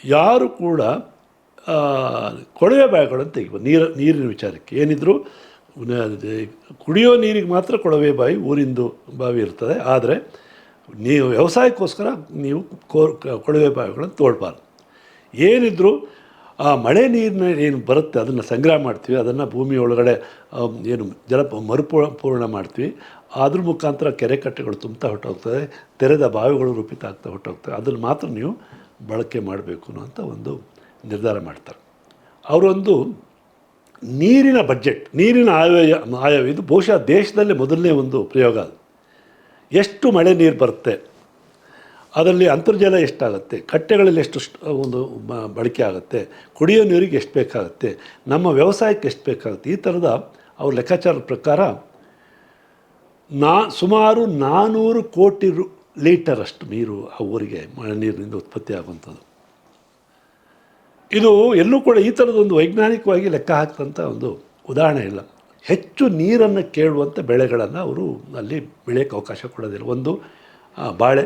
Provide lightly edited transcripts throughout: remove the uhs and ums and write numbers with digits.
ಯಾರು ಕೂಡ ಆ, ಕೊಳವೆ ಬಾವಿಗಳನ್ನು ತೆಗಿಬೋದು. ನೀರಿನ ವಿಚಾರಕ್ಕೆ ಏನಿದ್ರು ಕುಡಿಯೋ ನೀರಿಗೆ ಮಾತ್ರ ಕೊಳವೆ ಬಾವಿ, ಊರಿಂದು ಬಾವಿ ಇರ್ತದೆ. ಆದರೆ ನೀವು ವ್ಯವಸಾಯಕ್ಕೋಸ್ಕರ ನೀವು ಕೊಳವೆ ಬಾವಿಗಳನ್ನು ತೋಡಬಾರ್ದು. ಏನಿದ್ರು ಆ ಮಳೆ ನೀರಿನ ಏನು ಬರುತ್ತೆ ಅದನ್ನು ಸಂಗ್ರಹ ಮಾಡ್ತೀವಿ, ಅದನ್ನು ಭೂಮಿ ಒಳಗಡೆ ಏನು ಪೂರ್ಣ ಮಾಡ್ತೀವಿ. ಅದ್ರ ಮುಖಾಂತರ ಕೆರೆ ಕಟ್ಟೆಗಳು ತುಂಬ್ತಾ ಹೊಟ್ಟೋಗ್ತದೆ, ತೆರೆದ ಬಾವಿಗಳು ರೂಪಿತ ಆಗ್ತಾ ಹೊಟ್ಟೋಗ್ತವೆ. ಅದನ್ನು ಮಾತ್ರ ನೀವು ಬಳಕೆ ಮಾಡಬೇಕು ಅಂತ ಒಂದು ನಿರ್ಧಾರ ಮಾಡ್ತಾರೆ. ಅವರೊಂದು ನೀರಿನ ಬಡ್ಜೆಟ್, ನೀರಿನ ಆಯವ್ಯಯ ಇದು ಬಹುಶಃ ದೇಶದಲ್ಲೇ ಮೊದಲನೇ ಒಂದು ಪ್ರಯೋಗ. ಅದು ಎಷ್ಟು ಮಳೆ ನೀರು ಬರುತ್ತೆ, ಅದರಲ್ಲಿ ಅಂತರ್ಜಲ ಎಷ್ಟಾಗುತ್ತೆ, ಕಟ್ಟೆಗಳಲ್ಲಿ ಎಷ್ಟು ಒಂದು ಬಳಕೆ ಆಗುತ್ತೆ, ಕುಡಿಯೋ ನೀರಿಗೆ ಎಷ್ಟು ಬೇಕಾಗುತ್ತೆ, ನಮ್ಮ ವ್ಯವಸಾಯಕ್ಕೆ ಎಷ್ಟು ಬೇಕಾಗುತ್ತೆ, ಈ ಥರದ ಅವ್ರ ಲೆಕ್ಕಾಚಾರದ ಪ್ರಕಾರ ಸುಮಾರು 400 ಕೋಟಿ ಲೀಟರಷ್ಟು ನೀರು ಆ ಊರಿಗೆ ಮಳೆ ನೀರಿನಿಂದ ಉತ್ಪತ್ತಿ ಆಗುವಂಥದ್ದು. ಇದು ಎಲ್ಲೂ ಕೂಡ ಈ ಥರದೊಂದು ವೈಜ್ಞಾನಿಕವಾಗಿ ಲೆಕ್ಕ ಹಾಕ್ತಂಥ ಒಂದು ಉದಾಹರಣೆ ಇಲ್ಲ. ಹೆಚ್ಚು ನೀರನ್ನು ಕೇಳುವಂಥ ಬೆಳೆಗಳನ್ನು ಅವರು ಅಲ್ಲಿ ಬೆಳೆಯೋಕ್ಕೆ ಅವಕಾಶ ಕೊಡೋದಿಲ್ಲ. ಒಂದು ಬಾಳೆ,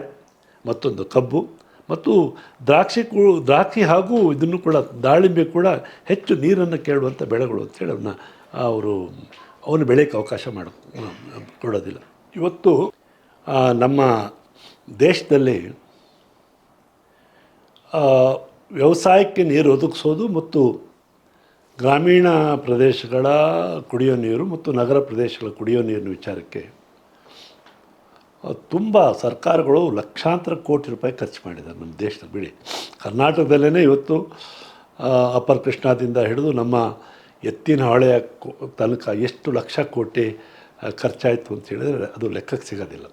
ಮತ್ತೊಂದು ಕಬ್ಬು, ಮತ್ತು ದ್ರಾಕ್ಷಿ ಹಾಗೂ ಇದನ್ನು ಕೂಡ ದಾಳಿಂಬೆ ಕೂಡ ಹೆಚ್ಚು ನೀರನ್ನು ಕೇಳುವಂಥ ಬೆಳೆಗಳು ಅಂತೇಳಿ ಅವನು ಬೆಳೆಯೋಕ್ಕೆ ಅವಕಾಶ ಕೊಡೋದಿಲ್ಲ. ಇವತ್ತು ನಮ್ಮ ದೇಶದಲ್ಲಿ ವ್ಯವಸಾಯಕ್ಕೆ ನೀರು ಒದಗಿಸೋದು ಮತ್ತು ಗ್ರಾಮೀಣ ಪ್ರದೇಶಗಳ ಕುಡಿಯೋ ನೀರು ಮತ್ತು ನಗರ ಪ್ರದೇಶಗಳ ಕುಡಿಯೋ ನೀರಿನ ವಿಚಾರಕ್ಕೆ ತುಂಬ ಸರ್ಕಾರಗಳು ಲಕ್ಷಾಂತರ ಕೋಟಿ ರೂಪಾಯಿ ಖರ್ಚು ಮಾಡಿದ್ದಾರೆ ನಮ್ಮ ದೇಶದಲ್ಲಿ. ಬಿಡಿ, ಕರ್ನಾಟಕದಲ್ಲೇ ಇವತ್ತು ಅಪ್ಪರ್ ಕೃಷ್ಣಾದಿಂದ ಹಿಡಿದು ನಮ್ಮ ಎತ್ತಿನ ಹೊಳೆಯ ತನಕ ಎಷ್ಟು ಲಕ್ಷ ಕೋಟಿ ಖರ್ಚಾಯಿತು ಅಂತ ಹೇಳಿದರೆ ಅದು ಲೆಕ್ಕಕ್ಕೆ ಸಿಗೋದಿಲ್ಲ.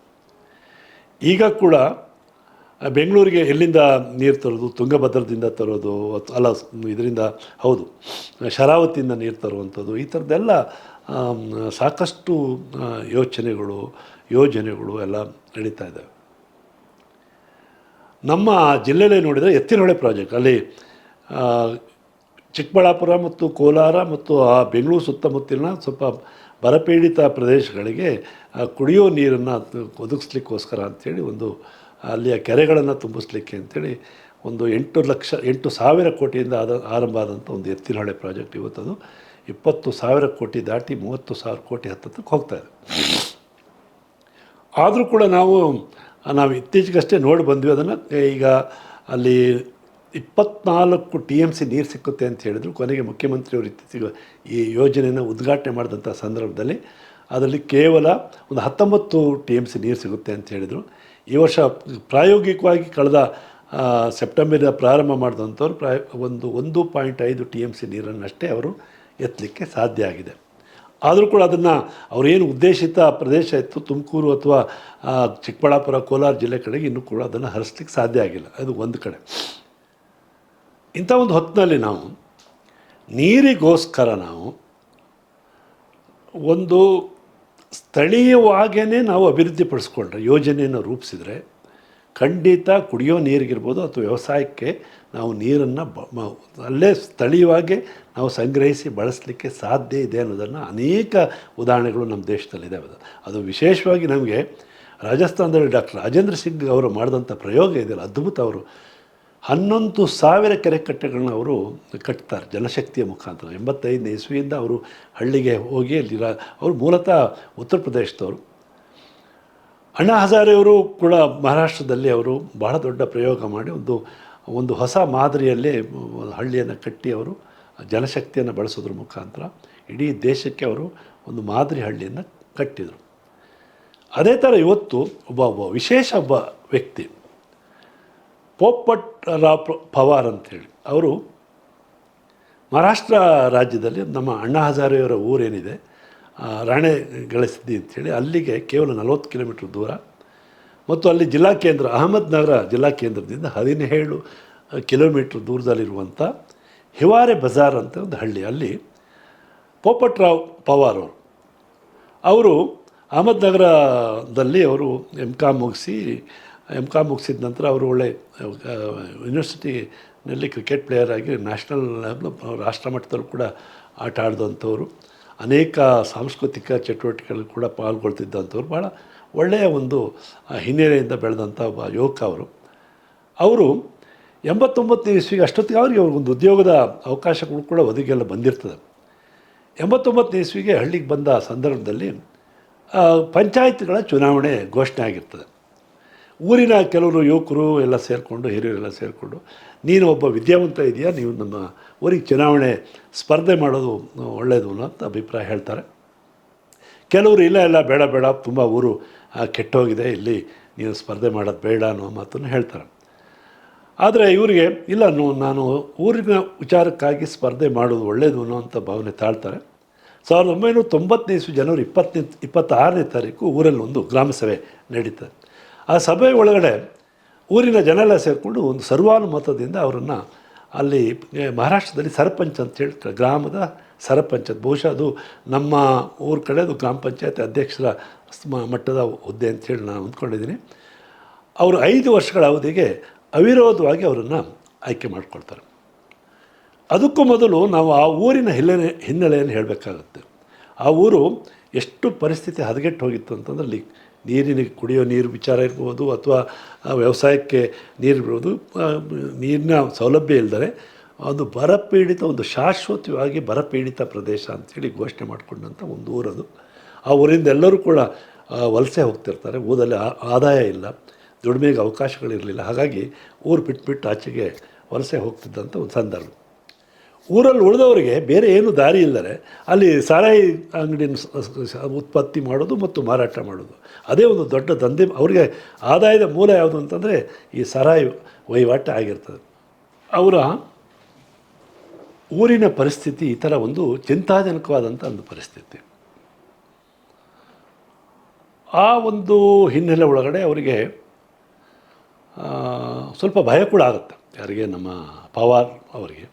ಈಗ ಕೂಡ ಬೆಂಗಳೂರಿಗೆ ಎಲ್ಲಿಂದ ನೀರು ತರೋದು, ತುಂಗಭದ್ರದಿಂದ ತರೋದು, ಅಲ್ಲ ಇದರಿಂದ ಹೌದು ಶರಾವತಿಯಿಂದ ನೀರು ತರುವಂಥದ್ದು, ಈ ಥರದ್ದೆಲ್ಲ ಸಾಕಷ್ಟು ಯೋಜನೆಗಳು ಎಲ್ಲ ನಡೀತಾ ಇದ್ದಾವೆ. ನಮ್ಮ ಜಿಲ್ಲೆಯಲ್ಲೇ ನೋಡಿದರೆ ಎತ್ತಿನಹೊಳೆ ಪ್ರಾಜೆಕ್ಟ್, ಅಲ್ಲಿ ಚಿಕ್ಕಬಳ್ಳಾಪುರ ಮತ್ತು ಕೋಲಾರ ಮತ್ತು ಆ ಬೆಂಗಳೂರು ಸುತ್ತಮುತ್ತಲಿನ ಸ್ವಲ್ಪ ಬರಪೀಡಿತ ಪ್ರದೇಶಗಳಿಗೆ ಕುಡಿಯೋ ನೀರನ್ನು ಒದಗಿಸ್ಲಿಕ್ಕೋಸ್ಕರ ಅಂಥೇಳಿ ಅಲ್ಲಿಯ ಕೆರೆಗಳನ್ನು ತುಂಬಿಸ್ಲಿಕ್ಕೆ ಅಂಥೇಳಿ 8,000 ಕೋಟಿಯಿಂದ ಆರಂಭ ಆದಂಥ ಒಂದು ಎತ್ತಿನಹೊಳೆ ಪ್ರಾಜೆಕ್ಟ್ ಇವತ್ತದು 20,000 ಕೋಟಿ ದಾಟಿ 30,000 ಕೋಟಿ ಹತ್ತಕ್ಕೆ ಹೋಗ್ತಾಯಿದೆ. ಆದರೂ ಕೂಡ ನಾವು ಇತ್ತೀಚೆಗಷ್ಟೇ ನೋಡಿ ಬಂದ್ವಿ ಅದನ್ನು. ಈಗ ಅಲ್ಲಿ 24 TMC ನೀರು ಸಿಕ್ಕುತ್ತೆ ಅಂತ ಹೇಳಿದರು. ಕೊನೆಗೆ ಮುಖ್ಯಮಂತ್ರಿಯವರು ಇತ್ತೀಚೆಗೆ ಈ ಯೋಜನೆಯನ್ನು ಉದ್ಘಾಟನೆ ಮಾಡಿದಂಥ ಸಂದರ್ಭದಲ್ಲಿ ಅದರಲ್ಲಿ ಕೇವಲ 19 TMC ನೀರು ಸಿಗುತ್ತೆ ಅಂತ ಹೇಳಿದರು. ಈ ವರ್ಷ ಪ್ರಾಯೋಗಿಕವಾಗಿ ಕಳೆದ ಸೆಪ್ಟೆಂಬರ್ ಪ್ರಾರಂಭ ಮಾಡಿದಂಥವ್ರು 1.5 TMC ನೀರನ್ನಷ್ಟೇ ಅವರು ಎತ್ತಲಿಕ್ಕೆ ಸಾಧ್ಯ ಆಗಿದೆ. ಆದರೂ ಕೂಡ ಅದನ್ನು ಅವರೇನು ಉದ್ದೇಶಿತ ಪ್ರದೇಶ ಇತ್ತು, ತುಮಕೂರು ಅಥವಾ ಚಿಕ್ಕಬಳ್ಳಾಪುರ, ಕೋಲಾರ ಜಿಲ್ಲೆ ಕಡೆಗೆ ಇನ್ನೂ ಕೂಡ ಅದನ್ನು ಹರಿಸ್ಲಿಕ್ಕೆ ಸಾಧ್ಯ ಆಗಿಲ್ಲ. ಅದು ಒಂದು ಕಡೆ. ಇಂಥ ಒಂದು ಹೊತ್ತಿನಲ್ಲಿ ನಾವು ನೀರಿಗೋಸ್ಕರ ನಾವು ಒಂದು ಸ್ಥಳೀಯವಾಗೇ ನಾವು ಅಭಿವೃದ್ಧಿಪಡಿಸ್ಕೊಂಡ್ರೆ, ಯೋಜನೆಯನ್ನು ರೂಪಿಸಿದರೆ ಖಂಡಿತ ಕುಡಿಯೋ ನೀರಿಗಿರ್ಬೋದು ಅಥವಾ ವ್ಯವಸಾಯಕ್ಕೆ ನಾವು ನೀರನ್ನು ಅಲ್ಲೇ ಸ್ಥಳೀಯವಾಗಿ ನಾವು ಸಂಗ್ರಹಿಸಿ ಬಳಸಲಿಕ್ಕೆ ಸಾಧ್ಯ ಇದೆ ಅನ್ನೋದನ್ನು ಅನೇಕ ಉದಾಹರಣೆಗಳು ನಮ್ಮ ದೇಶದಲ್ಲಿದ್ದಾವೆ. ಅದು ವಿಶೇಷವಾಗಿ ನಮಗೆ ರಾಜಸ್ಥಾನದಲ್ಲಿ ಡಾಕ್ಟರ್ ರಾಜೇಂದ್ರ ಸಿಂಗ್ ಅವರು ಮಾಡಿದಂಥ ಪ್ರಯೋಗ ಇದೆಯಲ್ಲ, ಅದ್ಭುತ. ಅವರು 11,000 ಕೆರೆ ಕಟ್ಟೆಗಳನ್ನ ಅವರು ಕಟ್ತಾರೆ ಜನಶಕ್ತಿಯ ಮುಖಾಂತರ. 85ನೇ ಇಸ್ವಿಯಿಂದ ಅವರು ಹಳ್ಳಿಗೆ ಹೋಗಿ ಅವರು ಮೂಲತಃ ಉತ್ತರ ಪ್ರದೇಶದವರು. ಅಣ್ಣಾ ಹಜಾರೆಯವರು ಕೂಡ ಮಹಾರಾಷ್ಟ್ರದಲ್ಲಿ ಅವರು ಬಹಳ ದೊಡ್ಡ ಪ್ರಯೋಗ ಮಾಡಿ ಒಂದು ಹೊಸ ಮಾದರಿಯಲ್ಲಿ ಹಳ್ಳಿಯನ್ನು ಕಟ್ಟಿ ಅವರು ಜನಶಕ್ತಿಯನ್ನು ಬಳಸೋದ್ರ ಮುಖಾಂತರ ಇಡೀ ದೇಶಕ್ಕೆ ಅವರು ಒಂದು ಮಾದರಿ ಹಳ್ಳಿಯನ್ನು ಕಟ್ಟಿದರು. ಅದೇ ಥರ ಇವತ್ತು ವಿಶೇಷ ವ್ಯಕ್ತಿ ಪೋಪಟ್ ರಾವ್ ಪವಾರ್ ಅಂಥೇಳಿ, ಅವರು ಮಹಾರಾಷ್ಟ್ರ ರಾಜ್ಯದಲ್ಲಿ ನಮ್ಮ ಅಣ್ಣಾ ಹಜಾರೆಯವರ ಊರೇನಿದೆ ರಾಣೆಗಳಿಸಿದ್ದಿ ಅಂಥೇಳಿ, ಅಲ್ಲಿಗೆ ಕೇವಲ 40 ಕಿಲೋಮೀಟ್ರ್ ದೂರ ಮತ್ತು ಅಲ್ಲಿ ಜಿಲ್ಲಾ ಕೇಂದ್ರ ಅಹಮದ್ನಗರ ಜಿಲ್ಲಾ ಕೇಂದ್ರದಿಂದ 17 ಕಿಲೋಮೀಟ್ರ್ ದೂರದಲ್ಲಿರುವಂಥ ಹಿವಾರೆ ಬಜಾರ್ ಅಂತ ಒಂದು ಹಳ್ಳಿ. ಅಲ್ಲಿ ಪೋಪಟ್ ರಾವ್ ಪವಾರ್ ಅವರು ಅಹಮದ್ನಗರದಲ್ಲಿ ಅವರು M.Com ಮುಗಿಸಿದ ನಂತರ ಅವರು ಒಳ್ಳೆ ಯೂನಿವರ್ಸಿಟಿನಲ್ಲಿ ಕ್ರಿಕೆಟ್ ಪ್ಲೇಯರ್ ಆಗಿ ನ್ಯಾಷನಲ್ ರಾಷ್ಟ್ರ ಮಟ್ಟದಲ್ಲೂ ಕೂಡ ಆಟ ಆಡಿದಂಥವ್ರು, ಅನೇಕ ಸಾಂಸ್ಕೃತಿಕ ಚಟುವಟಿಕೆಗಳು ಕೂಡ ಪಾಲ್ಗೊಳ್ತಿದ್ದಂಥವ್ರು, ಭಾಳ ಒಳ್ಳೆಯ ಒಂದು ಹಿನ್ನೆಲೆಯಿಂದ ಬೆಳೆದಂಥ ಒಬ್ಬ ಯುವಕ ಅವರು 89 ಇಸ್ವಿಗೆ ಅಷ್ಟೊತ್ತಿಗೆ ಅವ್ರಿಗೆ ಒಂದು ಉದ್ಯೋಗದ ಅವಕಾಶಗಳು ಕೂಡ ಒದಗಿಗೆಲ್ಲ ಬಂದಿರ್ತದೆ. 89 ಇಸ್ವಿಗೆ ಹಳ್ಳಿಗೆ ಬಂದ ಸಂದರ್ಭದಲ್ಲಿ ಪಂಚಾಯತ್ಗಳ ಚುನಾವಣೆ ಘೋಷಣೆ ಆಗಿರ್ತದೆ. ಊರಿನ ಕೆಲವರು ಯುವಕರು ಎಲ್ಲ ಸೇರಿಕೊಂಡು, ಹಿರಿಯರೆಲ್ಲ ಸೇರಿಕೊಂಡು, ನೀನು ಒಬ್ಬ ವಿದ್ಯಾವಂತ ಇದೆಯಾ, ನೀವು ನಮ್ಮ ಊರಿಗೆ ಚುನಾವಣೆ ಸ್ಪರ್ಧೆ ಮಾಡೋದು ಒಳ್ಳೆಯದು ಅಂತ ಅಭಿಪ್ರಾಯ ಹೇಳ್ತಾರೆ. ಕೆಲವರು ಇಲ್ಲ ಬೇಡ ಬೇಡ, ತುಂಬ ಊರು ಕೆಟ್ಟೋಗಿದೆ, ಇಲ್ಲಿ ನೀವು ಸ್ಪರ್ಧೆ ಮಾಡೋದು ಬೇಡ ಅನ್ನೋ ಮಾತನ್ನು ಹೇಳ್ತಾರೆ. ಆದರೆ ಇವರಿಗೆ ಇಲ್ಲ, ನಾನು ಊರಿನ ವಿಚಾರಕ್ಕಾಗಿ ಸ್ಪರ್ಧೆ ಮಾಡೋದು ಒಳ್ಳೆಯದು ಅನ್ನೋಂಥ ಭಾವನೆ ತಾಳ್ತಾರೆ. 1990 ಇಸ್ವಿ ಜನವರಿ 26ನೇ ತಾರೀಕು ಊರಲ್ಲಿ ಒಂದು ಗ್ರಾಮ ಸಭೆ ನಡೀತದೆ. ಆ ಸಭೆ ಒಳಗಡೆ ಊರಿನ ಜನ ಎಲ್ಲ ಸೇರಿಕೊಂಡು ಒಂದು ಸರ್ವಾನುಮತದಿಂದ ಅವರನ್ನು ಅಲ್ಲಿ ಮಹಾರಾಷ್ಟ್ರದಲ್ಲಿ ಸರಪಂಚ್ ಅಂತ ಹೇಳ್ತಾರೆ, ಗ್ರಾಮದ ಸರಪಂಚ್. ಬಹುಶಃ ಅದು ನಮ್ಮ ಊರ ಕಡೆ ಅದು ಗ್ರಾಮ ಪಂಚಾಯತ್ ಅಧ್ಯಕ್ಷರ ಮಟ್ಟದ ಹುದ್ದೆ ಅಂತೇಳಿ ನಾನು ಅಂದ್ಕೊಂಡಿದ್ದೀನಿ. ಅವರು 5 ವರ್ಷಗಳ ಅವಧಿಗೆ ಅವಿರೋಧವಾಗಿ ಅವರನ್ನು ಆಯ್ಕೆ ಮಾಡಿಕೊಳ್ತಾರೆ. ಅದಕ್ಕೂ ಮೊದಲು ನಾವು ಆ ಊರಿನ ಹಿನ್ನೆಲೆಯನ್ನು ಹೇಳಬೇಕಾಗತ್ತೆ. ಆ ಊರು ಎಷ್ಟು ಪರಿಸ್ಥಿತಿ ಹದಗೆಟ್ಟು ಹೋಗಿತ್ತು ಅಂತಂದ್ರೆ, ಅಲ್ಲಿ ಕುಡಿಯೋ ನೀರು ವಿಚಾರ ಇರ್ಬೋದು, ಅಥವಾ ವ್ಯವಸಾಯಕ್ಕೆ ನೀರು ಇರ್ಬೋದು, ನೀರಿನ ಸೌಲಭ್ಯ ಇಲ್ಲದೆ ಒಂದು ಬರಪೀಡಿತ, ಒಂದು ಶಾಶ್ವತವಾಗಿ ಬರಪೀಡಿತ ಪ್ರದೇಶ ಅಂಥೇಳಿ ಘೋಷಣೆ ಮಾಡಿಕೊಂಡಂಥ ಒಂದು ಊರದು. ಆ ಊರಿಂದ ಎಲ್ಲರೂ ಕೂಡ ವಲಸೆ ಹೋಗ್ತಿರ್ತಾರೆ. ಊರಲ್ಲಿ ಆದಾಯ ಇಲ್ಲ, ದುಡಿಮೆಗೆ ಅವಕಾಶಗಳಿರಲಿಲ್ಲ. ಹಾಗಾಗಿ ಊರು ಬಿಟ್ಟು ಆಚೆಗೆ ವಲಸೆ ಹೋಗ್ತಿದ್ದಂಥ ಒಂದು ಸಂದರ್ಭ. ಊರಲ್ಲಿ ಉಳಿದವರಿಗೆ ಬೇರೆ ಏನು ದಾರಿ ಇಲ್ಲದೆ ಅಲ್ಲಿ ಸಾರಾಯಿ ಅಂಗಡಿನ ಉತ್ಪತ್ತಿ ಮಾಡೋದು ಮತ್ತು ಮಾರಾಟ ಮಾಡೋದು, ಅದೇ ಒಂದು ದೊಡ್ಡ ದಂಧೆ. ಅವರಿಗೆ ಆದಾಯದ ಮೂಲ ಯಾವುದು ಅಂತಂದರೆ ಈ ಸಾರಾಯಿ ವಹಿವಾಟು ಆಗಿರ್ತದೆ. ಅವರ ಊರಿನ ಪರಿಸ್ಥಿತಿ ಈ ಥರ ಒಂದು ಚಿಂತಾಜನಕವಾದಂಥ ಒಂದು ಪರಿಸ್ಥಿತಿ. ಆ ಒಂದು ಹಿನ್ನೆಲೆ ಒಳಗಡೆ ಅವರಿಗೆ ಸ್ವಲ್ಪ ಭಯ ಕೂಡ ಆಗುತ್ತೆ. ಯಾರಿಗೆ? ನಮ್ಮ ಪವಾರ್ ಅವರಿಗೆ.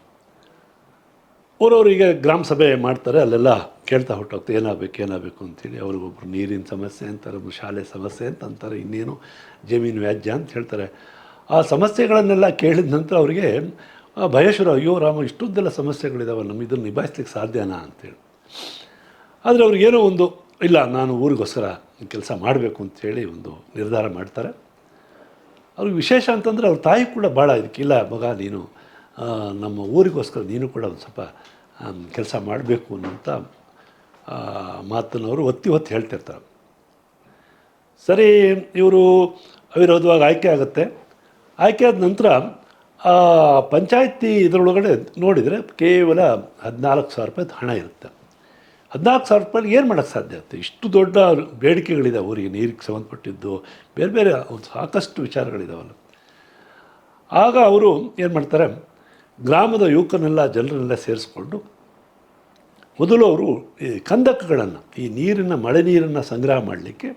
ಊರವರಿಗೆ ಗ್ರಾಮ ಸಭೆ ಮಾಡ್ತಾರೆ, ಅಲ್ಲೆಲ್ಲ ಕೇಳ್ತಾ ಹೊಟ್ಟೋಗ್ತಾರೆ ಏನಾಗಬೇಕು ಅಂತೇಳಿ. ಅವ್ರಿಗೊಬ್ರು ನೀರಿನ ಸಮಸ್ಯೆ ಅಂತಾರೆ, ಒಬ್ಬರು ಶಾಲೆ ಸಮಸ್ಯೆ ಅಂತ ಅಂತಾರೆ, ಇನ್ನೇನು ಜಮೀನು ವ್ಯಾಜ್ಯ ಅಂತ ಹೇಳ್ತಾರೆ. ಆ ಸಮಸ್ಯೆಗಳನ್ನೆಲ್ಲ ಕೇಳಿದ ನಂತರ ಅವರಿಗೆ ಭಯ ಶುರು. ಅಯ್ಯೋ ರಾಮ, ಇಷ್ಟೊಂದೆಲ್ಲ ಸಮಸ್ಯೆಗಳಿದಾವೆ, ನಮ್ಮ ಇದನ್ನು ನಿಭಾಯಿಸ್ಲಿಕ್ಕೆ ಸಾಧ್ಯನಾ ಅಂತೇಳಿ. ಆದರೆ ಅವ್ರಿಗೇನೋ ಒಂದು ಇಲ್ಲ, ನಾನು ಊರಿಗೋಸ್ಕರ ಕೆಲಸ ಮಾಡಬೇಕು ಅಂಥೇಳಿ ಒಂದು ನಿರ್ಧಾರ ಮಾಡ್ತಾರೆ. ಅವ್ರಿಗೆ ವಿಶೇಷ ಅಂತಂದರೆ ಅವ್ರ ತಾಯಿ ಕೂಡ ಭಾಳ ಇದಕ್ಕಿಲ್ಲ, ಮಗ ನೀನು ನಮ್ಮ ಊರಿಗೋಸ್ಕರ ನೀನು ಕೂಡ ಒಂದು ಸ್ವಲ್ಪ ಕೆಲಸ ಮಾಡಬೇಕು ಅನ್ನೋಂಥ ಮಾತನ್ನು ಅವರು ಒತ್ತಿ ಹೇಳ್ತಿರ್ತಾರೆ. ಸರಿ, ಇವರು ಅವಿರೋಧವಾಗಿ ಆಯ್ಕೆ ಆಗುತ್ತೆ. ಆಯ್ಕೆ ಆದ ನಂತರ ಪಂಚಾಯತಿ ಇದರೊಳಗಡೆ ನೋಡಿದರೆ ಕೇವಲ 14,000 ರೂಪಾಯಿ ಹಣ ಇರುತ್ತೆ. 14,000 ರೂಪಾಯಿಗೆ ಏನು ಮಾಡೋಕ್ಕೆ ಸಾಧ್ಯ ಆಗುತ್ತೆ? ಇಷ್ಟು ದೊಡ್ಡ ಬೇಡಿಕೆಗಳಿದೆ ಊರಿಗೆ, ನೀರಿಗೆ ಸಂಬಂಧಪಟ್ಟಿದ್ದು, ಬೇರೆ ಒಂದು ಸಾಕಷ್ಟು ವಿಚಾರಗಳಿದಾವಲ್ಲ. ಆಗ ಅವರು ಏನು ಮಾಡ್ತಾರೆ, ಗ್ರಾಮದ ಯುವಕರನ್ನೆಲ್ಲ ಜನರನ್ನೆಲ್ಲ ಸೇರಿಸ್ಕೊಂಡು ಮೊದಲು ಅವರು ಈ ಕಂದಕಗಳನ್ನು, ಈ ನೀರನ್ನು, ಮಳೆ ನೀರನ್ನು ಸಂಗ್ರಹ ಮಾಡಲಿಕ್ಕೆ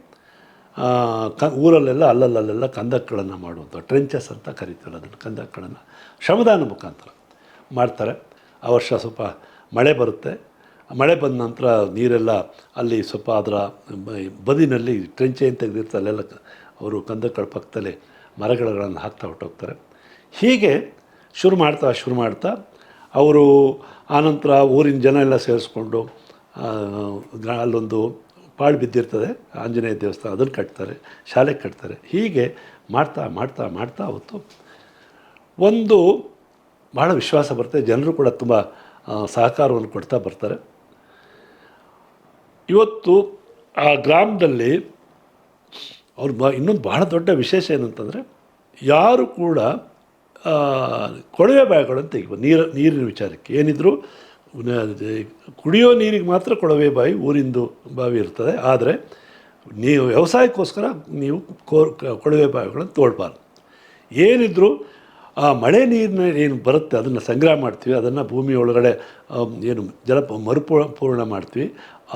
ಊರಲ್ಲೆಲ್ಲ ಅಲ್ಲಲ್ಲೆಲ್ಲ ಕಂದಕಗಳನ್ನು ಮಾಡುವಂಥ ಟ್ರೆಂಚಸ್ ಅಂತ ಕರಿತೀವಲ್ಲ, ಅದನ್ನು ಕಂದಕಗಳನ್ನು ಶ್ರಮದಾನ ಮುಖಾಂತರ ಮಾಡ್ತಾರೆ. ಆ ವರ್ಷ ಸ್ವಲ್ಪ ಮಳೆ ಬರುತ್ತೆ. ಮಳೆ ಬಂದ ನಂತರ ನೀರೆಲ್ಲ ಅಲ್ಲಿ ಸ್ವಲ್ಪ ಅದರ ಬದಿನಲ್ಲಿ ಟ್ರೆಂಚ್ ಏನು ತೆಗೆದಿರ್ತಾರೆ ಅಲ್ಲೆಲ್ಲ ಅವರು ಕಂದಕಗಳ ಪಕ್ಕದಲ್ಲೇ ಮರಗಳನ್ನು ಹಾಕ್ತಾ ಹೊಟ್ಟೋಗ್ತಾರೆ. ಹೀಗೆ ಶುರು ಮಾಡ್ತಾ ಅವರು ಆನಂತರ ಊರಿನ ಜನ ಎಲ್ಲ ಸೇರಿಸ್ಕೊಂಡು ಅಲ್ಲೊಂದು ಪಾಳು ಬಿದ್ದಿರ್ತದೆ, ಆಂಜನೇಯ ದೇವಸ್ಥಾನ, ಅದನ್ನು ಕಟ್ತಾರೆ, ಶಾಲೆ ಕಟ್ತಾರೆ. ಹೀಗೆ ಮಾಡ್ತಾ ಅವತ್ತು ಒಂದು ಭಾಳ ವಿಶ್ವಾಸ ಬರ್ತದೆ. ಜನರು ಕೂಡ ತುಂಬ ಸಹಕಾರವನ್ನು ಕೊಡ್ತಾ ಬರ್ತಾರೆ. ಇವತ್ತು ಆ ಗ್ರಾಮದಲ್ಲಿ ಇನ್ನೊಂದು ಬಹಳ ದೊಡ್ಡ ವಿಶೇಷ ಏನಂತಂದರೆ, ಯಾರು ಕೂಡ ಕೊಳವೆ ಬಾವಿಗಳನ್ನು ತೆಗಿಬೋದು. ನೀರಿನ ವಿಚಾರಕ್ಕೆ ಏನಿದ್ರು ಕುಡಿಯೋ ನೀರಿಗೆ ಮಾತ್ರ ಕೊಳವೆ ಬಾವಿ, ಊರಿಂದು ಬಾವಿ ಇರ್ತದೆ. ಆದರೆ ನೀವು ವ್ಯವಸಾಯಕ್ಕೋಸ್ಕರ ನೀವು ಕೊಳವೆ ಬಾವಿಗಳನ್ನು ತೋಡಬಾರ್ದು. ಏನಿದ್ರು ಆ ಮಳೆ ನೀರಿನ ಏನು ಬರುತ್ತೆ ಅದನ್ನು ಸಂಗ್ರಹ ಮಾಡ್ತೀವಿ, ಅದನ್ನು ಭೂಮಿ ಒಳಗಡೆ ಏನು ಮರುಪೂರ್ಣ ಮಾಡ್ತೀವಿ.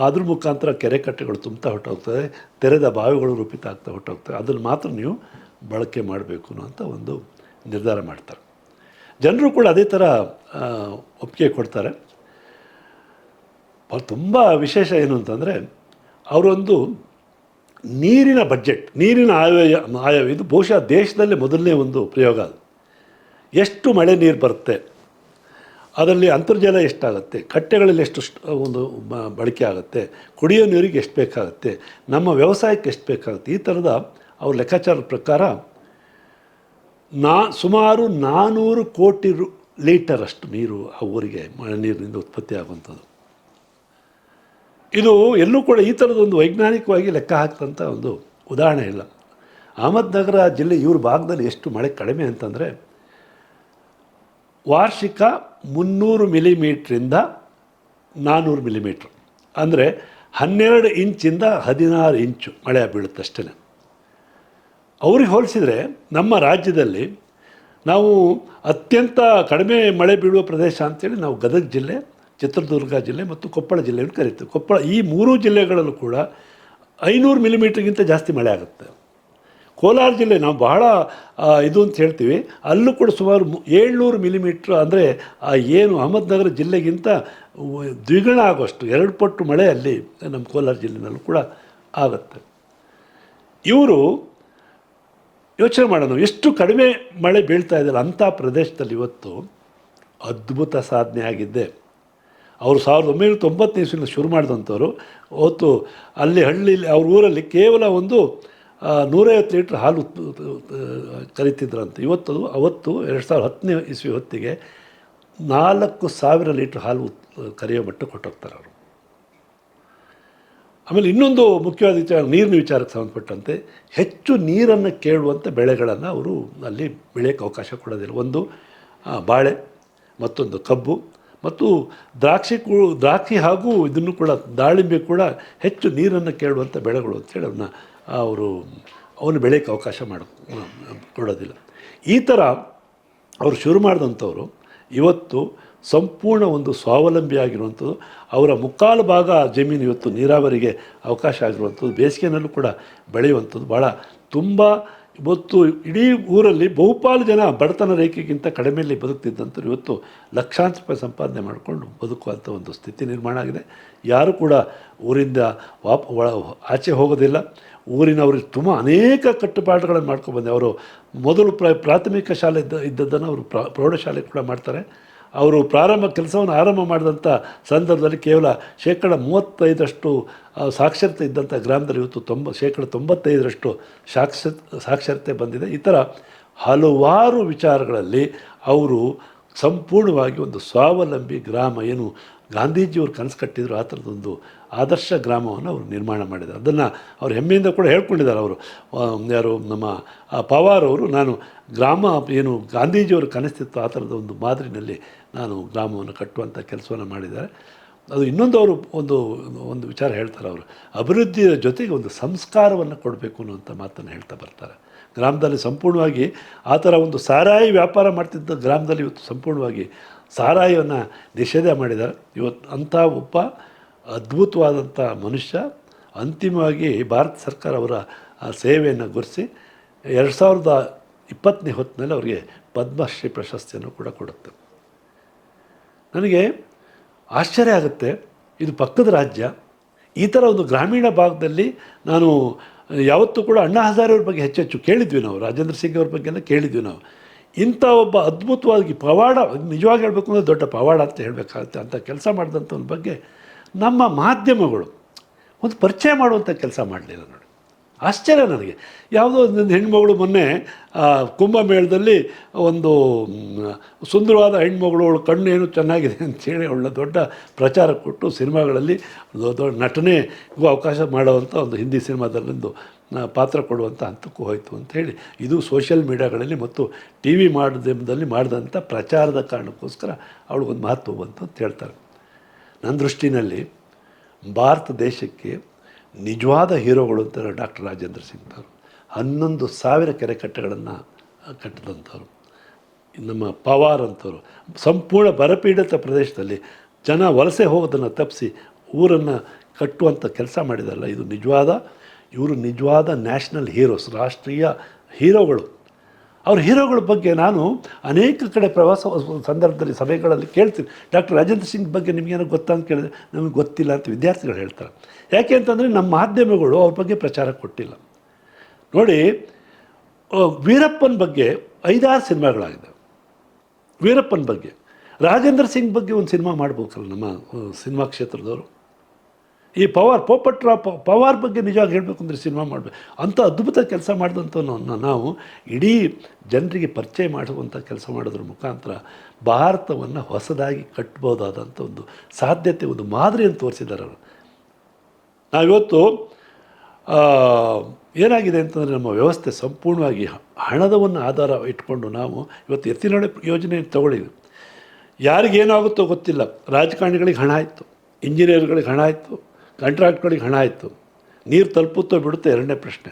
ಅದ್ರ ಮುಖಾಂತರ ಕೆರೆ ಕಟ್ಟೆಗಳು ತುಂಬ್ತಾ ಹೊಟ್ಟೋಗ್ತದೆ, ತೆರೆದ ಬಾವಿಗಳು ರೂಪಿತ ಆಗ್ತಾ ಹೊಟ್ಟೋಗ್ತವೆ. ಅದನ್ನು ಮಾತ್ರ ನೀವು ಬಳಕೆ ಮಾಡಬೇಕು ಅನ್ನೋಂಥ ಒಂದು ನಿರ್ಧಾರ ಮಾಡ್ತಾರೆ. ಜನರು ಕೂಡ ಅದೇ ಥರ ಒಪ್ಪಿಗೆ ಕೊಡ್ತಾರೆ. ತುಂಬ ವಿಶೇಷ ಏನು ಅಂತಂದರೆ, ಅವರೊಂದು ನೀರಿನ ಬಡ್ಜೆಟ್, ನೀರಿನ ಆಯವ್ಯಯ ಇದು ಬಹುಶಃ ದೇಶದಲ್ಲೇ ಮೊದಲನೇ ಒಂದು ಪ್ರಯೋಗ. ಅದು ಎಷ್ಟು ಮಳೆ ನೀರು ಬರುತ್ತೆ, ಅದರಲ್ಲಿ ಅಂತರ್ಜಲ ಎಷ್ಟಾಗುತ್ತೆ, ಕಟ್ಟೆಗಳಲ್ಲಿ ಎಷ್ಟು ಒಂದು ಬಳಕೆ ಆಗುತ್ತೆ, ಕುಡಿಯೋ ನೀರಿಗೆ ಎಷ್ಟು ಬೇಕಾಗುತ್ತೆ, ನಮ್ಮ ವ್ಯವಸಾಯಕ್ಕೆ ಎಷ್ಟು ಬೇಕಾಗುತ್ತೆ, ಈ ಥರದ ಅವ್ರ ಲೆಕ್ಕಾಚಾರದ ಪ್ರಕಾರ ಸುಮಾರು 400 ಕೋಟಿ ಲೀಟರಷ್ಟು ನೀರು ಆ ಊರಿಗೆ ಮಳೆ ನೀರಿನಿಂದ ಉತ್ಪತ್ತಿ ಆಗುವಂಥದ್ದು. ಇದು ಎಲ್ಲೂ ಕೂಡ ಈ ಥರದೊಂದು ವೈಜ್ಞಾನಿಕವಾಗಿ ಲೆಕ್ಕ ಹಾಕ್ತಂಥ ಒಂದು ಉದಾಹರಣೆ ಇಲ್ಲ. ಅಹಮದ್ನಗರ ಜಿಲ್ಲೆ ಇವ್ರ ಭಾಗದಲ್ಲಿ ಎಷ್ಟು ಮಳೆ ಕಡಿಮೆ ಅಂತಂದರೆ ವಾರ್ಷಿಕ 300 ಮಿಲಿಮೀಟ್ರಿಂದ 400 ಮಿಲಿಮೀಟ್ರ್, ಅಂದರೆ 12 ಇಂಚಿಂದ 16 ಇಂಚು ಮಳೆ ಬೀಳುತ್ತಷ್ಟೇ. ಅವ್ರಿಗೆ ಹೋಲಿಸಿದರೆ ನಮ್ಮ ರಾಜ್ಯದಲ್ಲಿ ನಾವು ಅತ್ಯಂತ ಕಡಿಮೆ ಮಳೆ ಬೀಳುವ ಪ್ರದೇಶ ಅಂತೇಳಿ ನಾವು ಗದಗ ಜಿಲ್ಲೆ, ಚಿತ್ರದುರ್ಗ ಜಿಲ್ಲೆ ಮತ್ತು ಕೊಪ್ಪಳ ಜಿಲ್ಲೆಯನ್ನು ಕರಿತೀವಿ. ಈ 3 ಜಿಲ್ಲೆಗಳಲ್ಲೂ ಕೂಡ 500 ಮಿಲಿಮೀಟ್ರಿಗಿಂತ ಜಾಸ್ತಿ ಮಳೆ ಆಗುತ್ತೆ. ಕೋಲಾರ ಜಿಲ್ಲೆ ನಾವು ಬಹಳ ಇದು ಅಂತ ಹೇಳ್ತೀವಿ, ಅಲ್ಲೂ ಕೂಡ ಸುಮಾರು 700 ಮಿಲಿಮೀಟ್ರ್, ಅಂದರೆ ಏನು ಅಹಮದ್ನಗರ ಜಿಲ್ಲೆಗಿಂತ ದ್ವಿಗುಣ ಆಗುವಷ್ಟು 2 ಪಟ್ಟು ಮಳೆ ಅಲ್ಲಿ ನಮ್ಮ ಕೋಲಾರ ಜಿಲ್ಲೆನಲ್ಲೂ ಕೂಡ ಆಗುತ್ತೆ. ಇವರು ಯೋಚನೆ ಮಾಡೋಣ, ಎಷ್ಟು ಕಡಿಮೆ ಮಳೆ ಬೀಳ್ತಾ ಇದ್ದಾರೆ ಅಂಥ ಪ್ರದೇಶದಲ್ಲಿ ಇವತ್ತು ಅದ್ಭುತ ಸಾಧನೆ ಆಗಿದ್ದೆ. ಅವರು 1990 ಇಸ್ವಿಯಲ್ಲಿ ಶುರು ಮಾಡಿದಂಥವ್ರು ಅವತ್ತು ಅಲ್ಲಿ ಹಳ್ಳಿಲಿ ಅವ್ರ ಊರಲ್ಲಿ ಕೇವಲ ಒಂದು 150 ಲೀಟ್ರ್ ಹಾಲು ಕರಿತಿದ್ರಂತೆ. ಅವತ್ತು 2010 ಇಸ್ವಿ ಹೊತ್ತಿಗೆ 4000 ಲೀಟ್ರ್ ಹಾಲು ಕರೆಯೋ ಮಟ್ಟಕ್ಕೆ ಕೊಟ್ಟೋಗ್ತಾರೆ ಅವರು. ಆಮೇಲೆ ಇನ್ನೊಂದು ಮುಖ್ಯವಾದ ವಿಚಾರ, ನೀರಿನ ವಿಚಾರಕ್ಕೆ ಸಂಬಂಧಪಟ್ಟಂತೆ ಹೆಚ್ಚು ನೀರನ್ನು ಕೇಳುವಂಥ ಬೆಳೆಗಳನ್ನು ಅವರು ಅಲ್ಲಿ ಬೆಳೆಯೋಕ್ಕೆ ಅವಕಾಶ ಕೊಡೋದಿಲ್ಲ. ಒಂದು ಬಾಳೆ, ಮತ್ತೊಂದು ಕಬ್ಬು, ಮತ್ತು ದ್ರಾಕ್ಷಿ ಹಾಗೂ ಇದನ್ನು ಕೂಡ ದಾಳಿಂಬೆ ಕೂಡ ಹೆಚ್ಚು ನೀರನ್ನು ಕೇಳುವಂಥ ಬೆಳೆಗಳು ಅಂತೇಳಿ ಅವನು ಬೆಳೆಯೋಕ್ಕೆ ಅವಕಾಶ ಕೊಡೋದಿಲ್ಲ. ಈ ಥರ ಅವರು ಶುರು ಮಾಡಿದಂಥವ್ರು ಇವತ್ತು ಸಂಪೂರ್ಣ ಒಂದು ಸ್ವಾವಲಂಬಿ ಆಗಿರುವಂಥದ್ದು. ಅವರ ಮುಕ್ಕಾಲು ಭಾಗ ಜಮೀನು ಇವತ್ತು ನೀರಾವರಿಗೆ ಅವಕಾಶ ಆಗಿರುವಂಥದ್ದು, ಬೇಸಿಗೆನಲ್ಲೂ ಕೂಡ ಬೆಳೆಯುವಂಥದ್ದು. ಭಾಳ ತುಂಬ ಇವತ್ತು ಇಡೀ ಊರಲ್ಲಿ ಬಹುಪಾಲು ಜನ ಬಡತನ ರೇಖೆಗಿಂತ ಕಡಿಮೆಯಲ್ಲಿ ಬದುಕ್ತಿದ್ದಂಥವ್ರು ಇವತ್ತು ಲಕ್ಷಾಂತರ ರೂಪಾಯಿ ಸಂಪಾದನೆ ಮಾಡಿಕೊಂಡು ಬದುಕುವಂಥ ಒಂದು ಸ್ಥಿತಿ ನಿರ್ಮಾಣ ಆಗಿದೆ. ಯಾರೂ ಕೂಡ ಊರಿಂದ ಆಚೆ ಹೋಗೋದಿಲ್ಲ. ಊರಿನವ್ರಿಗೆ ತುಂಬ ಅನೇಕ ಕಟ್ಟುಪಾಡುಗಳನ್ನು ಮಾಡ್ಕೊಬಂದೆ. ಅವರು ಮೊದಲು ಪ್ರಾಥಮಿಕ ಶಾಲೆ ಇದ್ದದ್ದನ್ನು ಅವರು ಪ್ರೌಢಶಾಲೆ ಕೂಡ ಮಾಡ್ತಾರೆ. ಅವರು ಕೆಲಸವನ್ನು ಆರಂಭ ಮಾಡಿದಂಥ ಸಂದರ್ಭದಲ್ಲಿ ಕೇವಲ 35% ಸಾಕ್ಷರತೆ ಇದ್ದಂಥ ಗ್ರಾಮದಲ್ಲಿ ಇವತ್ತು 95% ಸಾಕ್ಷರತೆ ಬಂದಿದೆ. ಈ ಥರ ಹಲವಾರು ವಿಚಾರಗಳಲ್ಲಿ ಅವರು ಸಂಪೂರ್ಣವಾಗಿ ಒಂದು ಸ್ವಾವಲಂಬಿ ಗ್ರಾಮ, ಏನು ಗಾಂಧೀಜಿಯವರು ಕನಸು ಕಟ್ಟಿದ್ರು ಆ ಥರದೊಂದು ಆದರ್ಶ ಗ್ರಾಮವನ್ನು ಅವರು ನಿರ್ಮಾಣ ಮಾಡಿದ್ದಾರೆ. ಅದನ್ನು ಅವರು ಹೆಮ್ಮೆಯಿಂದ ಕೂಡ ಹೇಳ್ಕೊಂಡಿದ್ದಾರೆ. ಅವರು ಯಾರು ನಮ್ಮ ಪವಾರ್ ಅವರು, ನಾನು ಗ್ರಾಮ ಏನು ಗಾಂಧೀಜಿಯವರು ಕನಸ್ತಿತ್ತು ಆ ಥರದ ಒಂದು ಮಾದರಿನಲ್ಲಿ ನಾನು ಗ್ರಾಮವನ್ನು ಕಟ್ಟುವಂಥ ಕೆಲಸವನ್ನು ಮಾಡಿದ್ದಾರೆ. ಅದು ಇನ್ನೊಂದು ಅವರು ಒಂದು ವಿಚಾರ ಹೇಳ್ತಾರೆ, ಅವರು ಅಭಿವೃದ್ಧಿಯ ಜೊತೆಗೆ ಒಂದು ಸಂಸ್ಕಾರವನ್ನು ಕೊಡಬೇಕು ಅನ್ನುವಂಥ ಮಾತನ್ನು ಹೇಳ್ತಾ ಬರ್ತಾರೆ. ಗ್ರಾಮದಲ್ಲಿ ಸಂಪೂರ್ಣವಾಗಿ ಆ ಥರ ಒಂದು ಸಾರಾಯಿ ವ್ಯಾಪಾರ ಮಾಡ್ತಿದ್ದ ಗ್ರಾಮದಲ್ಲಿ ಇವತ್ತು ಸಂಪೂರ್ಣವಾಗಿ ಸಾರಾಯಿಯನ್ನು ನಿಷೇಧ ಮಾಡಿದ್ದಾರೆ. ಇವತ್ತು ಅಂಥ ಒಬ್ಬ ಅದ್ಭುತವಾದಂಥ ಮನುಷ್ಯ ಅಂತಿಮವಾಗಿ ಭಾರತ ಸರ್ಕಾರ ಅವರ ಸೇವೆಯನ್ನು ಗುರುತಿಸಿ 2020 ಹೊತ್ತಿನಲ್ಲಿ ಅವರಿಗೆ ಪದ್ಮಶ್ರೀ ಪ್ರಶಸ್ತಿಯನ್ನು ಕೂಡ ಕೊಡುತ್ತೆ. ನನಗೆ ಆಶ್ಚರ್ಯ ಆಗುತ್ತೆ, ಇದು ಪಕ್ಕದ ರಾಜ್ಯ. ಈ ಥರ ಒಂದು ಗ್ರಾಮೀಣ ಭಾಗದಲ್ಲಿ ನಾನು ಯಾವತ್ತೂ ಕೂಡ ಅಣ್ಣಾ ಹಜಾರೆ ಅವ್ರ ಬಗ್ಗೆ ಹೆಚ್ಚೆಚ್ಚು ಕೇಳಿದ್ವಿ ನಾವು, ರಾಜೇಂದ್ರ ಸಿಂಗ್ ಅವ್ರ ಬಗ್ಗೆಲ್ಲ ಕೇಳಿದ್ವಿ ನಾವು. ಇಂಥ ಒಬ್ಬ ಅದ್ಭುತವಾಗಿ ಪವಾಡ, ನಿಜವಾಗಿ ಹೇಳಬೇಕು ಅಂದರೆ ದೊಡ್ಡ ಪವಾಡ ಅಂತ ಹೇಳಬೇಕಾಗುತ್ತೆ, ಅಂಥ ಕೆಲಸ ಮಾಡಿದಂಥವ್ರ ಬಗ್ಗೆ ನಮ್ಮ ಮಾಧ್ಯಮಗಳು ಒಂದು ಪರಿಚಯ ಮಾಡುವಂಥ ಕೆಲಸ ಮಾಡಲಿಲ್ಲ ನೋಡಿ. ಆಶ್ಚರ್ಯ ನನಗೆ. ಯಾವುದೋ ಒಂದು ಹೆಣ್ಮಗಳು ಮೊನ್ನೆ ಕುಂಭಮೇಳದಲ್ಲಿ ಒಂದು ಸುಂದರವಾದ ಹೆಣ್ಮಗಳು, ಅವಳು ಕಣ್ಣು ಏನು ಚೆನ್ನಾಗಿದೆ ಅಂತೇಳಿ ಅವಳ ದೊಡ್ಡ ಪ್ರಚಾರ ಕೊಟ್ಟು ಸಿನಿಮಾಗಳಲ್ಲಿ ದೊಡ್ಡ ನಟನೆಗೂ ಅವಕಾಶ ಮಾಡುವಂಥ ಒಂದು ಹಿಂದಿ ಸಿನಿಮಾದಲ್ಲೊಂದು ಪಾತ್ರ ಕೊಡುವಂಥ ಹಂತಕ್ಕೂ ಹೋಯಿತು ಅಂಥೇಳಿ ಇದು ಸೋಷಿಯಲ್ ಮೀಡಿಯಾಗಳಲ್ಲಿ ಮತ್ತು ಟಿ ವಿ ಮಾಧ್ಯಮದಲ್ಲಿ ಮಾಡಿದಂಥ ಪ್ರಚಾರದ ಕಾರಣಕ್ಕೋಸ್ಕರ ಅವಳಿಗೊಂದು ಮಹತ್ವ ಬಂತು ಅಂತ ಹೇಳ್ತಾರೆ. ನನ್ನ ದೃಷ್ಟಿನಲ್ಲಿ ಭಾರತ ದೇಶಕ್ಕೆ ನಿಜವಾದ ಹೀರೋಗಳು ಅಂತಾರೆ ಡಾಕ್ಟರ್ ರಾಜೇಂದ್ರ ಸಿಂಗ್ ಅವರು. 11,000 ಕೆರೆ ಕಟ್ಟೆಗಳನ್ನು ಕಟ್ಟಿದಂಥವ್ರು. ನಮ್ಮ ಪವಾರ್ ಅಂತವರು ಸಂಪೂರ್ಣ ಬರಪೀಡಿತ ಪ್ರದೇಶದಲ್ಲಿ ಜನ ವಲಸೆ ಹೋಗೋದನ್ನು ತಪ್ಪಿಸಿ ಊರನ್ನು ಕಟ್ಟುವಂಥ ಕೆಲಸ ಮಾಡಿದಾರಲ್ಲ, ಇವರು ನಿಜವಾದ ನ್ಯಾಷನಲ್ ಹೀರೋಸ್, ರಾಷ್ಟ್ರೀಯ ಹೀರೋಗಳು. ಅವ್ರ ಹೀರೋಗಳ ಬಗ್ಗೆ ನಾನು ಅನೇಕ ಕಡೆ ಪ್ರವಾಸ ಸಂದರ್ಭದಲ್ಲಿ ಸಭೆಗಳಲ್ಲಿ ಕೇಳ್ತೀನಿ, ಡಾಕ್ಟರ್ ರಾಜೇಂದ್ರ ಸಿಂಗ್ ಬಗ್ಗೆ ನಿಮಗೇನೋ ಗೊತ್ತಾ ಅಂತ ಕೇಳಿದ್ರೆ ನಮಗೆ ಗೊತ್ತಿಲ್ಲ ಅಂತ ವಿದ್ಯಾರ್ಥಿಗಳು ಹೇಳ್ತಾರೆ. ಯಾಕೆ ಅಂತಂದರೆ ನಮ್ಮ ಮಾಧ್ಯಮಗಳು ಅವ್ರ ಬಗ್ಗೆ ಪ್ರಚಾರ ಕೊಟ್ಟಿಲ್ಲ. ನೋಡಿ, ವೀರಪ್ಪನ ಬಗ್ಗೆ 5-6 ಸಿನಿಮಾಗಳಾಗಿದೆ. ವೀರಪ್ಪನ ಬಗ್ಗೆ, ರಾಜೇಂದ್ರ ಸಿಂಗ್ ಬಗ್ಗೆ ಒಂದು ಸಿನಿಮಾ ಮಾಡ್ಬೇಕಲ್ಲ ನಮ್ಮ ಸಿನಿಮಾ ಕ್ಷೇತ್ರದವರು. ಈ ಪವಾರ್ ಬಗ್ಗೆ ನಿಜವಾಗಿ ಹೇಳಬೇಕು ಅಂದರೆ ಸಿನಿಮಾ ಮಾಡಬೇಕು ಅಂಥ ಅದ್ಭುತ ಕೆಲಸ ಮಾಡಿದಂಥವನ್ನ ನಾವು ಇಡೀ ಜನರಿಗೆ ಪರಿಚಯ ಮಾಡುವಂಥ ಕೆಲಸ ಮಾಡೋದ್ರ ಮುಖಾಂತರ ಭಾರತವನ್ನು ಹೊಸದಾಗಿ ಕಟ್ಬೋದಾದಂಥ ಒಂದು ಸಾಧ್ಯತೆ, ಒಂದು ಮಾದರಿಯನ್ನು ತೋರಿಸಿದ್ದಾರೆ ಅವರು. ನಾವಿವತ್ತು ಏನಾಗಿದೆ ಅಂತಂದರೆ ನಮ್ಮ ವ್ಯವಸ್ಥೆ ಸಂಪೂರ್ಣವಾಗಿ ಹಣದವನ್ನು ಆಧಾರ ಇಟ್ಕೊಂಡು ನಾವು ಇವತ್ತು ಎತ್ತಿನಹೊಳೆ ಯೋಜನೆ ತಗೊಳ್ಳಿದ್ವಿ. ಯಾರಿಗೇನಾಗುತ್ತೋ ಗೊತ್ತಿಲ್ಲ, ರಾಜಕಾರಣಿಗಳಿಗೆ ಹಣ ಆಯಿತು, ಇಂಜಿನಿಯರ್ಗಳಿಗೆ ಹಣ ಆಯಿತು, ಕಾಂಟ್ರಾಕ್ಟ್ಗಳಿಗೆ ಹಣ ಆಯಿತು, ನೀರು ತಲುಪುತ್ತೋ ಬಿಡುತ್ತೋ ಎರಡನೇ ಪ್ರಶ್ನೆ.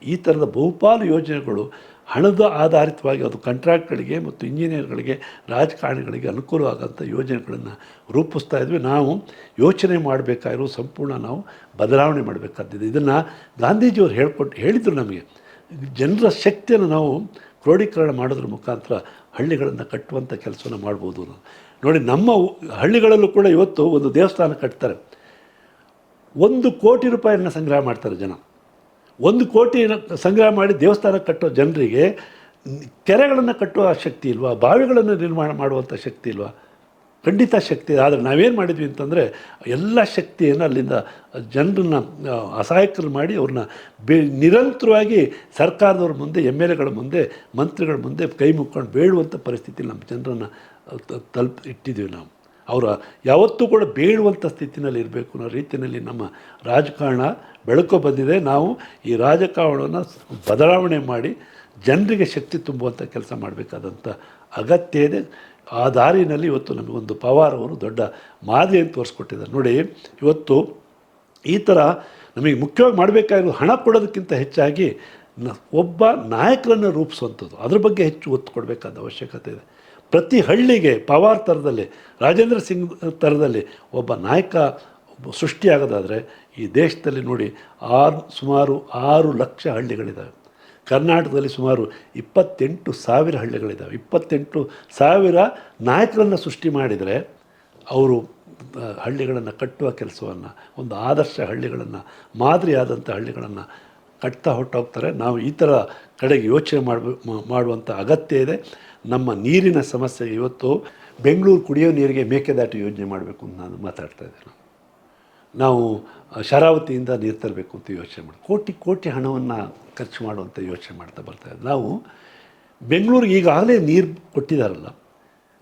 ಈ ಥರದ ಬಹುಪಾಲು ಯೋಜನೆಗಳು ಹಣದ ಆಧಾರಿತವಾಗಿ ಅದು ಕಾಂಟ್ರಾಕ್ಟ್ಗಳಿಗೆ ಮತ್ತು ಇಂಜಿನಿಯರ್ಗಳಿಗೆ, ರಾಜಕಾರಣಿಗಳಿಗೆ ಅನುಕೂಲವಾದಂಥ ಯೋಜನೆಗಳನ್ನು ರೂಪಿಸ್ತಾ ಇದ್ವಿ. ನಾವು ಯೋಚನೆ ಮಾಡಬೇಕಾಗಿರೋ ಸಂಪೂರ್ಣ ನಾವು ಬದಲಾವಣೆ ಮಾಡಬೇಕಾದಿದೆ. ಇದನ್ನು ಗಾಂಧೀಜಿಯವರು ಹೇಳಿದರು ನಮಗೆ. ಜನರ ಶಕ್ತಿಯನ್ನು ನಾವು ಕ್ರೋಢೀಕರಣ ಮಾಡೋದ್ರ ಮುಖಾಂತರ ಹಳ್ಳಿಗಳನ್ನು ಕಟ್ಟುವಂಥ ಕೆಲಸವನ್ನು ಮಾಡ್ಬೋದು. ನೋಡಿ, ನಮ್ಮ ಹಳ್ಳಿಗಳಲ್ಲೂ ಕೂಡ ಇವತ್ತು ಒಂದು ದೇವಸ್ಥಾನ ಕಟ್ತಾರೆ, 1 ಕೋಟಿ ರೂಪಾಯಿಯನ್ನು ಸಂಗ್ರಹ ಮಾಡ್ತಾರೆ ಜನ. 1 ಕೋಟಿ ಸಂಗ್ರಹ ಮಾಡಿ ದೇವಸ್ಥಾನ ಕಟ್ಟೋ ಜನರಿಗೆ ಕೆರೆಗಳನ್ನು ಕಟ್ಟುವ ಶಕ್ತಿ ಇಲ್ವಾ? ಬಾವಿಗಳನ್ನು ನಿರ್ಮಾಣ ಮಾಡುವಂಥ ಶಕ್ತಿ ಇಲ್ವಾ? ಖಂಡಿತ ಶಕ್ತಿ ಇದೆ. ಆದರೆ ನಾವೇನು ಮಾಡಿದ್ವಿ ಅಂತಂದರೆ ಎಲ್ಲ ಶಕ್ತಿಯನ್ನು ಅಲ್ಲಿಂದ ಜನರನ್ನು ಅಸಹಾಯಕರು ಮಾಡಿ ಅವ್ರನ್ನ ನಿರಂತರವಾಗಿ ಸರ್ಕಾರದವ್ರ ಮುಂದೆ, MLAಗಳ ಮುಂದೆ, ಮಂತ್ರಿಗಳ ಮುಂದೆ ಕೈ ಮುಕ್ಕೊಂಡು ಬೇಡುವಂಥ ಪರಿಸ್ಥಿತಿಯಲ್ಲಿ ನಮ್ಮ ಜನರನ್ನು ಇಟ್ಟಿದ್ದೀವಿ ನಾವು. ಅವರ ಯಾವತ್ತೂ ಕೂಡ ಬೇಡುವಂಥ ಸ್ಥಿತಿನಲ್ಲಿ ಇರಬೇಕು ಅನ್ನೋ ರೀತಿಯಲ್ಲಿ ನಮ್ಮ ರಾಜಕಾರಣ ಬೆಳಕು ಬಂದಿದೆ. ನಾವು ಈ ರಾಜಕಾರಣವನ್ನು ಬದಲಾವಣೆ ಮಾಡಿ ಜನರಿಗೆ ಶಕ್ತಿ ತುಂಬುವಂಥ ಕೆಲಸ ಮಾಡಬೇಕಾದಂಥ ಅಗತ್ಯ ಇದೆ. ಆ ದಾರಿನಲ್ಲಿ ಇವತ್ತು ನಮಗೊಂದು ಪವಾರ್ ಅವರು ದೊಡ್ಡ ಮಾದರಿಯನ್ನು ತೋರಿಸ್ಕೊಟ್ಟಿದ್ದಾರೆ. ನೋಡಿ, ಇವತ್ತು ಈ ಥರ ನಮಗೆ ಮುಖ್ಯವಾಗಿ ಮಾಡಬೇಕಾಗಿರೋ ಹಣ ಕೊಡೋದಕ್ಕಿಂತ ಹೆಚ್ಚಾಗಿ ಒಬ್ಬ ನಾಯಕರನ್ನು ರೂಪಿಸುವಂಥದ್ದು, ಅದ್ರ ಬಗ್ಗೆ ಹೆಚ್ಚು ಒತ್ತು ಕೊಡಬೇಕಾದ ಅವಶ್ಯಕತೆ ಇದೆ. ಪ್ರತಿ ಹಳ್ಳಿಗೆ ಪವಾರ್ ಥರದಲ್ಲಿ, ರಾಜೇಂದ್ರ ಸಿಂಗ್ ಥರದಲ್ಲಿ ಒಬ್ಬ ನಾಯಕ ಸೃಷ್ಟಿಯಾಗೋದಾದರೆ ಈ ದೇಶದಲ್ಲಿ ನೋಡಿ ಸುಮಾರು 6 ಲಕ್ಷ ಹಳ್ಳಿಗಳಿದ್ದಾವೆ. ಕರ್ನಾಟಕದಲ್ಲಿ ಸುಮಾರು 28,000 ಹಳ್ಳಿಗಳಿದ್ದಾವೆ. 28,000 ನಾಯಕರನ್ನು ಸೃಷ್ಟಿ ಮಾಡಿದರೆ ಅವರು ಹಳ್ಳಿಗಳನ್ನು ಕಟ್ಟುವ ಕೆಲಸವನ್ನು, ಒಂದು ಆದರ್ಶ ಹಳ್ಳಿಗಳನ್ನು, ಮಾದರಿಯಾದಂಥ ಹಳ್ಳಿಗಳನ್ನು ಕಟ್ತಾ ಹೊರಟೋಗ್ತಾರೆ. ನಾವು ಈ ಥರ ಕಡೆಗೆ ಯೋಚನೆ ಮಾಡುವಂಥ ಅಗತ್ಯ ಇದೆ. ನಮ್ಮ ನೀರಿನ ಸಮಸ್ಯೆ ಇವತ್ತು ಬೆಂಗಳೂರು ಕುಡಿಯೋ ನೀರಿಗೆ ಮೇಕೆದಾಟು ಯೋಜನೆ ಮಾಡಬೇಕು ಅಂತ ನಾನು ಮಾತಾಡ್ತಾ ಇದ್ದೇನೆ. ನಾವು ಶರಾವತಿಯಿಂದ ನೀರು ತರಬೇಕು ಅಂತ ಯೋಚನೆ ಮಾಡಿ ಕೋಟಿ ಹಣವನ್ನು ಖರ್ಚು ಮಾಡುವಂಥ ಯೋಚನೆ ಮಾಡ್ತಾ ಬರ್ತಾಯಿದ್ದೆ. ನಾವು ಬೆಂಗಳೂರಿಗೆ ಈಗಾಗಲೇ ನೀರು ಕೊಟ್ಟಿದ್ದಾರಲ್ಲ,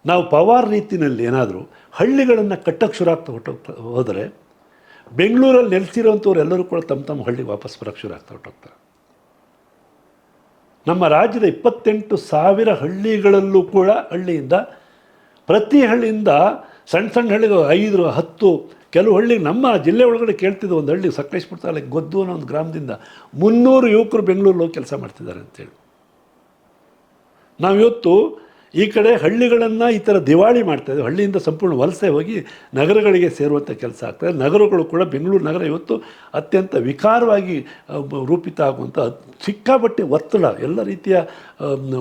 ನಾವು ಪವಾರ್ ರೀತಿಯಲ್ಲಿ ಏನಾದರೂ ಹಳ್ಳಿಗಳನ್ನು ಕಟ್ಟಕ್ಕೆ ಶುರು ಆಗ್ತಾ ಹೋದರೆ ಬೆಂಗಳೂರಲ್ಲಿ ನೆಲೆಸಿರೋಂಥವ್ರು ಎಲ್ಲರೂ ಕೂಡ ತಮ್ಮ ಹಳ್ಳಿಗೆ ವಾಪಸ್ ಬರೋಕ್ಕೆ ಶುರು ಆಗ್ತಾ ಹೊರಟೋಗ್ತಾರೆ. ನಮ್ಮ ರಾಜ್ಯದ 28,000 ಹಳ್ಳಿಗಳಲ್ಲೂ ಕೂಡ ಹಳ್ಳಿಯಿಂದ, ಪ್ರತಿ ಹಳ್ಳಿಯಿಂದ ಸಣ್ಣ ಹಳ್ಳಿಗಳು 5, 10, ಕೆಲವು ಹಳ್ಳಿಗೆ ನಮ್ಮ ಜಿಲ್ಲೆ ಒಳಗಡೆ ಕೇಳ್ತಿದ್ದ ಒಂದು ಹಳ್ಳಿ ಸಕಲೇಶ್ಪುರ ತಾಲೂಕು ಗೊದ್ದು ಅನ್ನೋ ಒಂದು ಗ್ರಾಮದಿಂದ 300 ಯುವಕರು ಬೆಂಗಳೂರಲ್ಲಿ ಹೋಗಿ ಕೆಲಸ ಮಾಡ್ತಿದ್ದಾರೆ ಅಂತೇಳಿ. ನಾವಿವತ್ತು ಈ ಕಡೆ ಹಳ್ಳಿಗಳನ್ನು ಈ ಥರ ದಿವಾಳಿ ಮಾಡ್ತಾಯಿದ್ವಿ. ಹಳ್ಳಿಯಿಂದ ಸಂಪೂರ್ಣ ವಲಸೆ ಹೋಗಿ ನಗರಗಳಿಗೆ ಸೇರುವಂಥ ಕೆಲಸ ಆಗ್ತಾಯಿದೆ. ನಗರಗಳು ಕೂಡ ಬೆಂಗಳೂರು ನಗರ ಇವತ್ತು ಅತ್ಯಂತ ವಿಕಾರವಾಗಿ ರೂಪಿತ ಆಗುವಂಥ ಸಿಕ್ಕಾಪಟ್ಟೆ ಒತ್ತಡ, ಎಲ್ಲ ರೀತಿಯ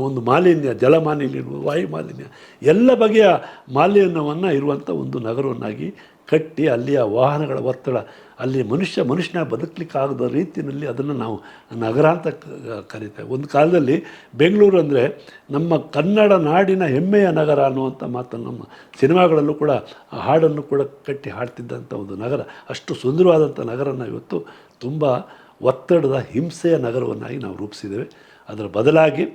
ಒಂದು ಮಾಲಿನ್ಯ, ಜಲ ಮಾಲಿನ್ಯ, ವಾಯು ಮಾಲಿನ್ಯ, ಎಲ್ಲ ಬಗೆಯ ಮಾಲಿನ್ಯವನ್ನು ಇರುವಂಥ ಒಂದು ನಗರವನ್ನಾಗಿ ಕಟ್ಟಿ ಅಲ್ಲಿಯ ವಾಹನಗಳ ಒತ್ತಡ, ಅಲ್ಲಿ ಮನುಷ್ಯನ ಬದುಕಲಿಕ್ಕಾಗದ ರೀತಿಯಲ್ಲಿ ಅದನ್ನು ನಾವು ನಗರ ಅಂತ ಕರೀತೇವೆ. ಒಂದು ಕಾಲದಲ್ಲಿ ಬೆಂಗಳೂರು ಅಂದರೆ ನಮ್ಮ ಕನ್ನಡ ನಾಡಿನ ಹೆಮ್ಮೆಯ ನಗರ ಅನ್ನುವಂಥ ಮಾತನ್ನು ನಮ್ಮ ಸಿನಿಮಾಗಳಲ್ಲೂ ಕೂಡ ಹಾಡನ್ನು ಕೂಡ ಕಟ್ಟಿ ಹಾಡ್ತಿದ್ದಂಥ ಒಂದು ನಗರ, ಅಷ್ಟು ಸುಂದರವಾದಂಥ ನಗರನ ಇವತ್ತು ತುಂಬ ಒತ್ತಡದ ಹಿಂಸೆಯ ನಗರವನ್ನಾಗಿ ನಾವು ರೂಪಿಸಿದ್ದೇವೆ. ಅದರ ಬದಲಾಗಿ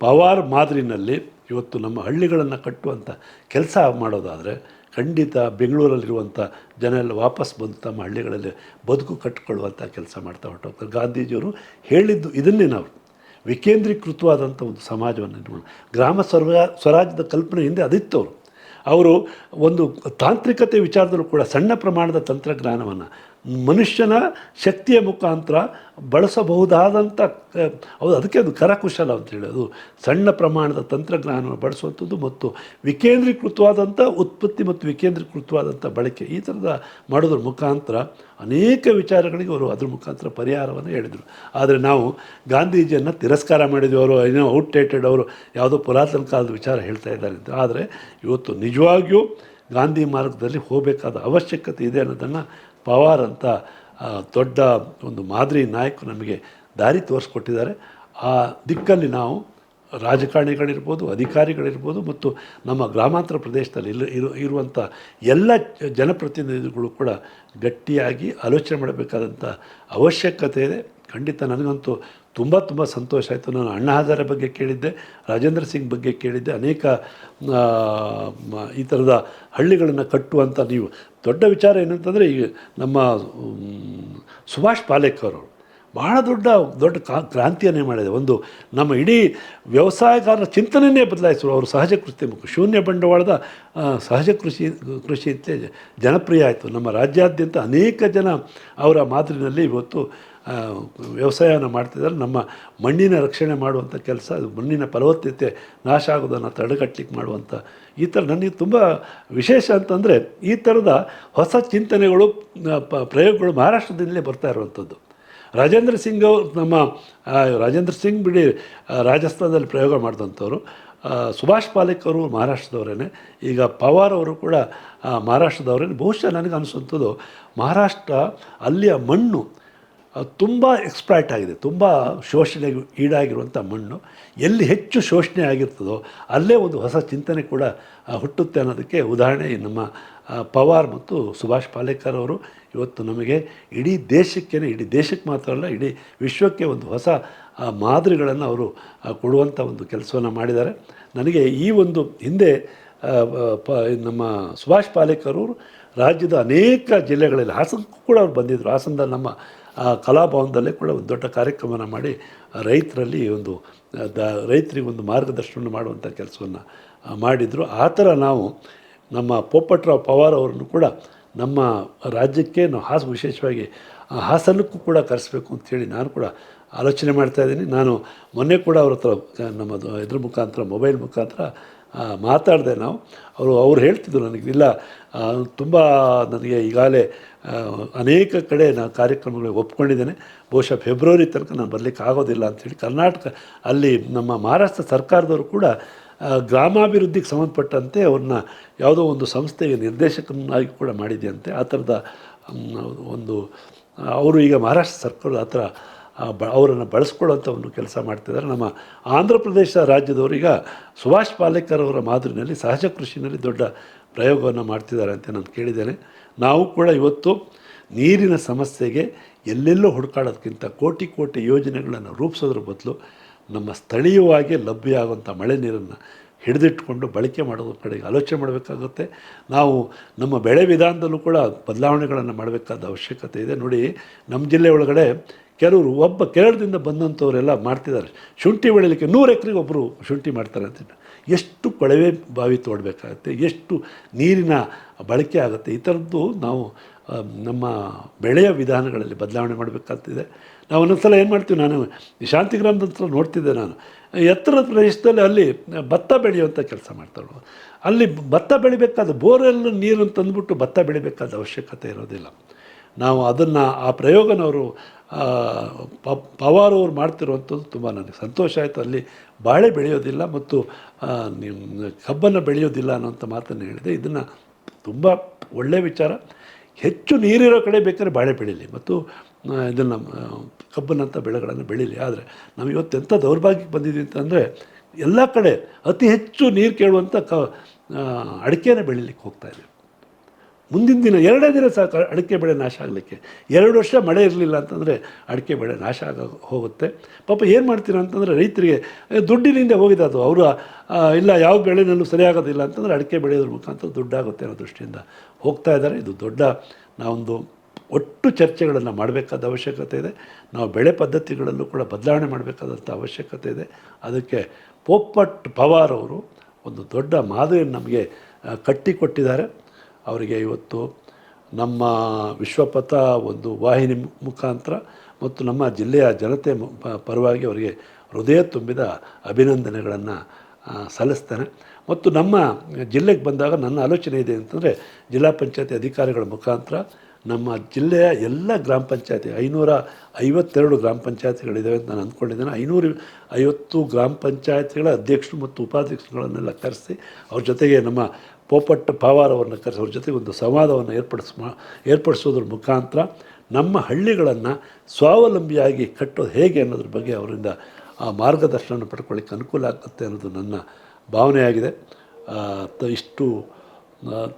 ಪವಾರ್ ಮಾದರಿನಲ್ಲಿ ಇವತ್ತು ನಮ್ಮ ಹಳ್ಳಿಗಳನ್ನು ಕಟ್ಟುವಂಥ ಕೆಲಸ ಮಾಡೋದಾದರೆ ಖಂಡಿತ ಬೆಂಗಳೂರಲ್ಲಿರುವಂಥ ಜನ ಎಲ್ಲ ವಾಪಸ್ ಬಂದು ತಮ್ಮ ಹಳ್ಳಿಗಳಲ್ಲಿ ಬದುಕು ಕಟ್ಟಿಕೊಳ್ಳುವಂಥ ಕೆಲಸ ಮಾಡ್ತಾ ಹೊರಟೋಗ್ತಾರೆ. ಗಾಂಧೀಜಿಯವರು ಹೇಳಿದ್ದು ಇದನ್ನೇ. ನಾವು ವಿಕೇಂದ್ರೀಕೃತವಾದಂಥ ಒಂದು ಸಮಾಜವನ್ನು ನಿರ್ಮಾಣ, ಗ್ರಾಮ ಸ್ವರಾಜ್ಯದ ಕಲ್ಪನೆ ಹಿಂದೆ ಅದಿತ್ತು. ಅವರು ಒಂದು ತಾಂತ್ರಿಕತೆ ವಿಚಾರದಲ್ಲೂ ಕೂಡ ಸಣ್ಣ ಪ್ರಮಾಣದ ತಂತ್ರಜ್ಞಾನವನ್ನು ಮನುಷ್ಯನ ಶಕ್ತಿಯ ಮುಖಾಂತರ ಬಳಸಬಹುದಾದಂಥ, ಅದಕ್ಕೆ ಅದು ಕರಕುಶಲ ಅಂತೇಳಿ, ಅದು ಸಣ್ಣ ಪ್ರಮಾಣದ ತಂತ್ರಜ್ಞಾನವನ್ನು ಬಳಸುವಂಥದ್ದು ಮತ್ತು ವಿಕೇಂದ್ರೀಕೃತವಾದಂಥ ಉತ್ಪತ್ತಿ ಮತ್ತು ವಿಕೇಂದ್ರೀಕೃತವಾದಂಥ ಬಳಕೆ, ಈ ಥರದ ಮಾಡೋದ್ರ ಮುಖಾಂತರ ಅನೇಕ ವಿಚಾರಗಳಿಗೆ ಅವರು ಅದ್ರ ಮುಖಾಂತರ ಪರಿಹಾರವನ್ನು ಹೇಳಿದರು. ಆದರೆ ನಾವು ಗಾಂಧೀಜಿಯನ್ನು ತಿರಸ್ಕಾರ ಮಾಡಿದ್ವಿ. ಅವರು ಏನೋ ಔಟ್ಡೇಟೆಡ್, ಅವರು ಯಾವುದೋ ಪುರಾತನ ಕಾಲದ ವಿಚಾರ ಹೇಳ್ತಾ ಇದ್ದಾರೆ ಅಂತ. ಆದರೆ ಇವತ್ತು ನಿಜವಾಗಿಯೂ ಗಾಂಧಿ ಮಾರ್ಗದಲ್ಲಿ ಹೋಗಬೇಕಾದ ಅವಶ್ಯಕತೆ ಇದೆ ಅನ್ನೋದನ್ನು ಪವಾರ್ ಅಂತ ದೊಡ್ಡ ಒಂದು ಮಾದರಿ ನಾಯಕರು ನಮಗೆ ದಾರಿ ತೋರಿಸ್ಕೊಟ್ಟಿದ್ದಾರೆ. ಆ ದಿಕ್ಕಲ್ಲಿ ನಾವು ರಾಜಕಾರಣಿಗಳಿರ್ಬೋದು, ಅಧಿಕಾರಿಗಳಿರ್ಬೋದು ಮತ್ತು ನಮ್ಮ ಗ್ರಾಮಾಂತರ ಪ್ರದೇಶದಲ್ಲಿ ಇರುವಂಥ ಎಲ್ಲ ಜನಪ್ರತಿನಿಧಿಗಳು ಕೂಡ ಗಟ್ಟಿಯಾಗಿ ಆಲೋಚನೆ ಮಾಡಬೇಕಾದಂಥ ಅವಶ್ಯಕತೆ ಇದೆ. ಖಂಡಿತ ನನಗಂತೂ ತುಂಬ ತುಂಬ ಸಂತೋಷ ಆಯಿತು. ನಾನು ಅಣ್ಣಾ ಹಜಾರೆ ಬಗ್ಗೆ ಕೇಳಿದ್ದೆ, ರಾಜೇಂದ್ರ ಸಿಂಗ್ ಬಗ್ಗೆ ಕೇಳಿದ್ದೆ, ಅನೇಕ ಈ ಥರದ ಹಳ್ಳಿಗಳನ್ನು ಕಟ್ಟುವಂಥ ನೀವು ದೊಡ್ಡ ವಿಚಾರ ಏನಂತಂದರೆ ಈಗ ನಮ್ಮ ಸುಭಾಷ್ ಪಾಲೇಕರ್ ಅವರು ಬಹಳ ದೊಡ್ಡ ಕ್ರಾಂತಿಯನ್ನೇ ಮಾಡಿದೆ. ಒಂದು ನಮ್ಮ ಇಡೀ ವ್ಯವಸಾಯಗಾರರ ಚಿಂತನೆಯೇ ಬದಲಾಯಿಸಿದ್ರು. ಅವರು ಸಹಜ ಕೃಷಿ ಶೂನ್ಯ ಬಂಡವಾಳದ ಸಹಜ ಕೃಷಿ ಜನಪ್ರಿಯ ಆಯಿತು. ನಮ್ಮ ರಾಜ್ಯಾದ್ಯಂತ ಅನೇಕ ಜನ ಅವರ ಮಾದರಿನಲ್ಲಿ ಇವತ್ತು ವ್ಯವಸಾಯನ ಮಾಡ್ತಿದ್ದಾರೆ. ನಮ್ಮ ಮಣ್ಣಿನ ರಕ್ಷಣೆ ಮಾಡುವಂಥ ಕೆಲಸ, ಮಣ್ಣಿನ ಫಲವತ್ತತೆ ನಾಶ ಆಗೋದನ್ನು ತಡೆಗಟ್ಟಲಿಕ್ಕೆ ಮಾಡುವಂಥ ಈ ಥರ ನನಗೆ ತುಂಬ ವಿಶೇಷ ಅಂತಂದರೆ ಈ ಥರದ ಹೊಸ ಚಿಂತನೆಗಳು ಪ್ರಯೋಗಗಳು ಮಹಾರಾಷ್ಟ್ರದಿಂದಲೇ ಬರ್ತಾ ಇರುವಂಥದ್ದು. ರಾಜೇಂದ್ರ ಸಿಂಗ್ ನಮ್ಮ ರಾಜೇಂದ್ರ ಸಿಂಗ್ ಬಿಡಿ ರಾಜಸ್ಥಾನದಲ್ಲಿ ಪ್ರಯೋಗ ಮಾಡಿದಂಥವ್ರು, ಸುಭಾಷ್ ಪಾಲೇಕರ್ ಮಹಾರಾಷ್ಟ್ರದವರೇ, ಈಗ ಪವಾರ್ ಅವರು ಕೂಡ ಮಹಾರಾಷ್ಟ್ರದವರೇ. ಬಹುಶಃ ನನಗೆ ಅನಿಸುವಂಥದ್ದು ಮಹಾರಾಷ್ಟ್ರ ಅಲ್ಲಿಯ ಮಣ್ಣು ತುಂಬ ಎಕ್ಸ್ಪ್ಲಾಯ್ಟ್ ಆಗಿದೆ, ತುಂಬ ಶೋಷಣೆಗೆ ಈಡಾಗಿರುವಂಥ ಮಣ್ಣು. ಎಲ್ಲಿ ಹೆಚ್ಚು ಶೋಷಣೆ ಆಗಿರ್ತದೋ ಅಲ್ಲೇ ಒಂದು ಹೊಸ ಚಿಂತನೆ ಕೂಡ ಹುಟ್ಟುತ್ತೆ ಅನ್ನೋದಕ್ಕೆ ಉದಾಹರಣೆ ನಮ್ಮ ಪವಾರ್ ಮತ್ತು ಸುಭಾಷ್ ಪಾಲೇಕರ್ ಅವರು ಇವತ್ತು ನಮಗೆ ಇಡೀ ದೇಶಕ್ಕೆ ಮಾತ್ರ ಅಲ್ಲ, ಇಡೀ ವಿಶ್ವಕ್ಕೆ ಒಂದು ಹೊಸ ಮಾದರಿಗಳನ್ನು ಅವರು ಕೊಡುವಂಥ ಒಂದು ಕೆಲಸವನ್ನು ಮಾಡಿದ್ದಾರೆ. ನನಗೆ ಈ ಒಂದು ಹಿಂದೆ ನಮ್ಮ ಸುಭಾಷ್ ಪಾಲೇಕರ್ ಅವರು ರಾಜ್ಯದ ಅನೇಕ ಜಿಲ್ಲೆಗಳಲ್ಲಿ, ಹಾಸನಕ್ಕೂ ಕೂಡ ಅವ್ರು ಬಂದಿದ್ದರು. ಹಾಸನದಲ್ಲಿ ನಮ್ಮ ಕಲಾಭವನದಲ್ಲೇ ಕೂಡ ಒಂದು ದೊಡ್ಡ ಕಾರ್ಯಕ್ರಮನ ಮಾಡಿ ರೈತರಿಗೆ ಒಂದು ಮಾರ್ಗದರ್ಶನ ಮಾಡುವಂಥ ಕೆಲಸವನ್ನು ಮಾಡಿದರು. ಆ ಥರ ನಾವು ನಮ್ಮ ಪೋಪಟ್ರಾವ್ ಪವಾರ್ ಅವರನ್ನು ಕೂಡ ನಮ್ಮ ರಾಜ್ಯಕ್ಕೆ ನಾವು ವಿಶೇಷವಾಗಿ ಹಾಸನಕ್ಕೂ ಕೂಡ ಕರೆಸಬೇಕು ಅಂಥೇಳಿ ನಾನು ಕೂಡ ಆಲೋಚನೆ ಮಾಡ್ತಾಯಿದ್ದೀನಿ. ನಾನು ಮೊನ್ನೆ ಕೂಡ ಅವ್ರ ಹತ್ರ ನಮ್ಮ ಮುಖಾಂತರ ಮೊಬೈಲ್ ಮುಖಾಂತರ ಮಾತಾಡಿದೆ. ಅವ್ರು ಹೇಳ್ತಿದ್ರು ನನಗೆ, ಇಲ್ಲ ತುಂಬ ನನಗೆ ಈಗಾಗಲೇ ಅನೇಕ ಕಡೆ ನಾನು ಕಾರ್ಯಕ್ರಮಗಳಿಗೆ ಒಪ್ಕೊಂಡಿದ್ದೇನೆ, ಬಹುಶಃ ಫೆಬ್ರವರಿ ತನಕ ನಾನು ಬರಲಿಕ್ಕೆ ಆಗೋದಿಲ್ಲ ಅಂಥೇಳಿ. ಅಲ್ಲಿ ನಮ್ಮ ಮಹಾರಾಷ್ಟ್ರ ಸರ್ಕಾರದವರು ಕೂಡ ಗ್ರಾಮಾಭಿವೃದ್ಧಿಗೆ ಸಂಬಂಧಪಟ್ಟಂತೆ ಅವ್ರನ್ನ ಯಾವುದೋ ಒಂದು ಸಂಸ್ಥೆಗೆ ನಿರ್ದೇಶಕನಾಗಿ ಕೂಡ ಮಾಡಿದೆಯಂತೆ. ಆ ಥರದ ಒಂದು ಅವರು ಈಗ ಮಹಾರಾಷ್ಟ್ರ ಸರ್ಕಾರದ ಆ ಥರ ಅವರನ್ನು ಬಳಸ್ಕೊಳ್ಳೋಂಥ ಒಂದು ಕೆಲಸ ಮಾಡ್ತಿದ್ದಾರೆ. ನಮ್ಮ ಆಂಧ್ರ ಪ್ರದೇಶ ರಾಜ್ಯದವರು ಈಗ ಸುಭಾಷ್ ಪಾಲೇಕರ್ ಅವರ ಮಾದರಿನಲ್ಲಿ ಸಹಜ ಕೃಷಿನಲ್ಲಿ ದೊಡ್ಡ ಪ್ರಯೋಗವನ್ನು ಮಾಡ್ತಿದ್ದಾರೆ ಅಂತ ನಾನು ಕೇಳಿದ್ದೇನೆ. ನಾವು ಕೂಡ ಇವತ್ತು ನೀರಿನ ಸಮಸ್ಯೆಗೆ ಎಲ್ಲೆಲ್ಲೋ ಹುಡುಕಾಡೋದಕ್ಕಿಂತ ಕೋಟಿ ಯೋಜನೆಗಳನ್ನು ರೂಪಿಸೋದ್ರ ಬದಲು ನಮ್ಮ ಸ್ಥಳೀಯವಾಗಿ ಲಭ್ಯ ಆಗುವಂಥ ಮಳೆ ನೀರನ್ನು ಹಿಡಿದಿಟ್ಕೊಂಡು ಬಳಕೆ ಮಾಡೋದ್ರ ಕಡೆಗೆ ಆಲೋಚನೆ ಮಾಡಬೇಕಾಗುತ್ತೆ. ನಾವು ನಮ್ಮ ಬೆಳೆ ವಿಧಾನದಲ್ಲೂ ಕೂಡ ಬದಲಾವಣೆಗಳನ್ನು ಮಾಡಬೇಕಾದ ಅವಶ್ಯಕತೆ ಇದೆ. ನೋಡಿ, ನಮ್ಮ ಜಿಲ್ಲೆ ಒಳಗಡೆ ಕೆಲವರು ಕೇರಳದಿಂದ ಬಂದಂಥವರೆಲ್ಲ ಮಾಡ್ತಿದ್ದಾರೆ. ಶುಂಠಿ ಬೆಳೀಲಿಕ್ಕೆ 100 ಎಕರೆಗೆ ಒಬ್ಬರು ಶುಂಠಿ ಮಾಡ್ತಾರೆ ಅಂತ. ಎಷ್ಟು ಕೊಳವೆ ಬಾವಿ ತೋಡಬೇಕಾಗತ್ತೆ, ಎಷ್ಟು ನೀರಿನ ಬಳಕೆ ಆಗುತ್ತೆ. ಈ ಥರದ್ದು ನಾವು ನಮ್ಮ ಬೆಳೆಯ ವಿಧಾನಗಳಲ್ಲಿ ಬದಲಾವಣೆ ಮಾಡಬೇಕಾಗ್ತಿದೆ. ನಾವು ಒಂದೊಂದು ಸಲ ಏನು ಮಾಡ್ತೀವಿ, ನಾನು ಶಾಂತಿಗ್ರಾಮದ ಹತ್ರ ನೋಡ್ತಿದ್ದೆ, ನಾನು ಎತ್ತರದ ಪ್ರದೇಶದಲ್ಲಿ ಅಲ್ಲಿ ಭತ್ತ ಬೆಳೆಯುವಂಥ ಕೆಲಸ ಮಾಡ್ತಾರೆ. ಅಲ್ಲಿ ಭತ್ತ ಬೆಳಿಬೇಕಾದ ಬೋರೆಲ್ ನೀರು ತಂದುಬಿಟ್ಟು ಭತ್ತ ಬೆಳಿಬೇಕಾದ ಅವಶ್ಯಕತೆ ಇರೋದಿಲ್ಲ. ನಾವು ಅದನ್ನು ಆ ಪ್ರಯೋಗನವರು ಪವಾರ್ ಅವರು ಮಾಡ್ತಿರುವಂಥದ್ದು ತುಂಬ ನನಗೆ ಸಂತೋಷ ಆಯಿತು. ಅಲ್ಲಿ ಬಾಳೆ ಬೆಳೆಯೋದಿಲ್ಲ ಮತ್ತು ಕಬ್ಬನ್ನು ಬೆಳೆಯೋದಿಲ್ಲ ಅನ್ನೋಂಥ ಮಾತನ್ನು ಹೇಳಿದೆ. ಇದನ್ನು ತುಂಬ ಒಳ್ಳೆಯ ವಿಚಾರ. ಹೆಚ್ಚು ನೀರಿರೋ ಕಡೆ ಬೇಕಾದ್ರೆ ಬಾಳೆ ಬೆಳೀಲಿ ಮತ್ತು ಇದನ್ನು ಕಬ್ಬನಂಥ ಬೆಳೆಗಳನ್ನು ಬೆಳೀಲಿ. ಆದರೆ ನಾವು ಇವತ್ತು ಎಂಥ ದೌರ್ಭಾಗ್ಯಕ್ಕೆ ಬಂದಿದ್ದೀವಿ ಅಂತಂದರೆ ಎಲ್ಲ ಕಡೆ ಅತಿ ಹೆಚ್ಚು ನೀರು ಕೇಳುವಂಥ ಅಡಿಕೆನೇ ಬೆಳೀಲಿಕ್ಕೆ ಹೋಗ್ತಾಯಿದೆ. ಮುಂದಿನ ದಿನ 2 ದಿನ ಸಾಕು ಅಡಿಕೆ ಬೆಳೆ ನಾಶ ಆಗಲಿಕ್ಕೆ. 2 ವರ್ಷ ಮಳೆ ಇರಲಿಲ್ಲ ಅಂತಂದರೆ ಅಡಿಕೆ ಬೆಳೆ ನಾಶ ಹೋಗುತ್ತೆ. ಪಾಪ ಏನು ಮಾಡ್ತೀರಾ ಅಂತಂದರೆ ರೈತರಿಗೆ ದುಡ್ಡಿನಿಂದ ಹೋಗಿದೆ ಅದು. ಅವರು ಇಲ್ಲ ಯಾವ ಬೆಳೆನಲ್ಲೂ ಸರಿಯಾಗೋದಿಲ್ಲ ಅಂತಂದರೆ ಅಡಿಕೆ ಬೆಳೆಯೋದ್ರ ಮುಖಾಂತರ ದುಡ್ಡಾಗುತ್ತೆ ಅನ್ನೋ ದೃಷ್ಟಿಯಿಂದ ಹೋಗ್ತಾ ಇದ್ದಾರೆ. ಇದು ದೊಡ್ಡ ನಾವೊಂದು ಒಟ್ಟು ಚರ್ಚೆಗಳನ್ನು ಮಾಡಬೇಕಾದ ಅವಶ್ಯಕತೆ ಇದೆ. ನಾವು ಬೆಳೆ ಪದ್ಧತಿಗಳಲ್ಲೂ ಕೂಡ ಬದಲಾವಣೆ ಮಾಡಬೇಕಾದಂಥ ಅವಶ್ಯಕತೆ ಇದೆ. ಅದಕ್ಕೆ ಪವಾರ್ ಅವರು ಒಂದು ದೊಡ್ಡ ಮಾದರಿಯನ್ನು ನಮಗೆ ಕಟ್ಟಿಕೊಟ್ಟಿದ್ದಾರೆ. ಅವರಿಗೆ ಇವತ್ತು ನಮ್ಮ ವಿಶ್ವಪಥ ಒಂದು ವಾಹಿನಿ ಮುಖಾಂತರ ಮತ್ತು ನಮ್ಮ ಜಿಲ್ಲೆಯ ಜನತೆ ಪರವಾಗಿ ಅವರಿಗೆ ಹೃದಯ ತುಂಬಿದ ಅಭಿನಂದನೆಗಳನ್ನು ಸಲ್ಲಿಸ್ತೇನೆ. ಮತ್ತು ನಮ್ಮ ಜಿಲ್ಲೆಗೆ ಬಂದಾಗ ನನ್ನ ಆಲೋಚನೆ ಇದೆ ಅಂತಂದರೆ, ಜಿಲ್ಲಾ ಪಂಚಾಯತಿ ಅಧಿಕಾರಿಗಳ ಮುಖಾಂತರ ನಮ್ಮ ಜಿಲ್ಲೆಯ ಎಲ್ಲ ಗ್ರಾಮ ಪಂಚಾಯತಿ 552 ಗ್ರಾಮ ಪಂಚಾಯತಿಗಳಿದ್ದಾವೆ ಅಂತ ನಾನು ಅಂದ್ಕೊಂಡಿದ್ದೇನೆ. 550 ಗ್ರಾಮ ಪಂಚಾಯತಿಗಳ ಅಧ್ಯಕ್ಷರು ಮತ್ತು ಉಪಾಧ್ಯಕ್ಷರುಗಳನ್ನೆಲ್ಲ ಕರೆಸಿ ಅವ್ರ ಜೊತೆಗೆ ನಮ್ಮ ಪವಾರ್ ಅವ್ರನ್ನ ಕರೆಸಿ ಅವ್ರ ಜೊತೆಗೆ ಒಂದು ಸಂವಾದವನ್ನು ಏರ್ಪಡಿಸೋದ್ರ ಮುಖಾಂತರ ನಮ್ಮ ಹಳ್ಳಿಗಳನ್ನು ಸ್ವಾವಲಂಬಿಯಾಗಿ ಕಟ್ಟೋದು ಹೇಗೆ ಅನ್ನೋದ್ರ ಬಗ್ಗೆ ಅವರಿಂದ ಆ ಮಾರ್ಗದರ್ಶನ ಪಡ್ಕೊಳ್ಳಿಕ್ಕೆ ಅನುಕೂಲ ಆಗುತ್ತೆ ಅನ್ನೋದು ನನ್ನ ಭಾವನೆಯಾಗಿದೆ. ಇಷ್ಟು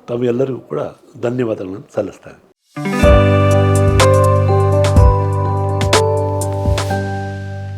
ತಮ್ಮೆಲ್ಲರಿಗೂ ಕೂಡ ಧನ್ಯವಾದಗಳನ್ನು ಸಲ್ಲಿಸ್ತೇನೆ.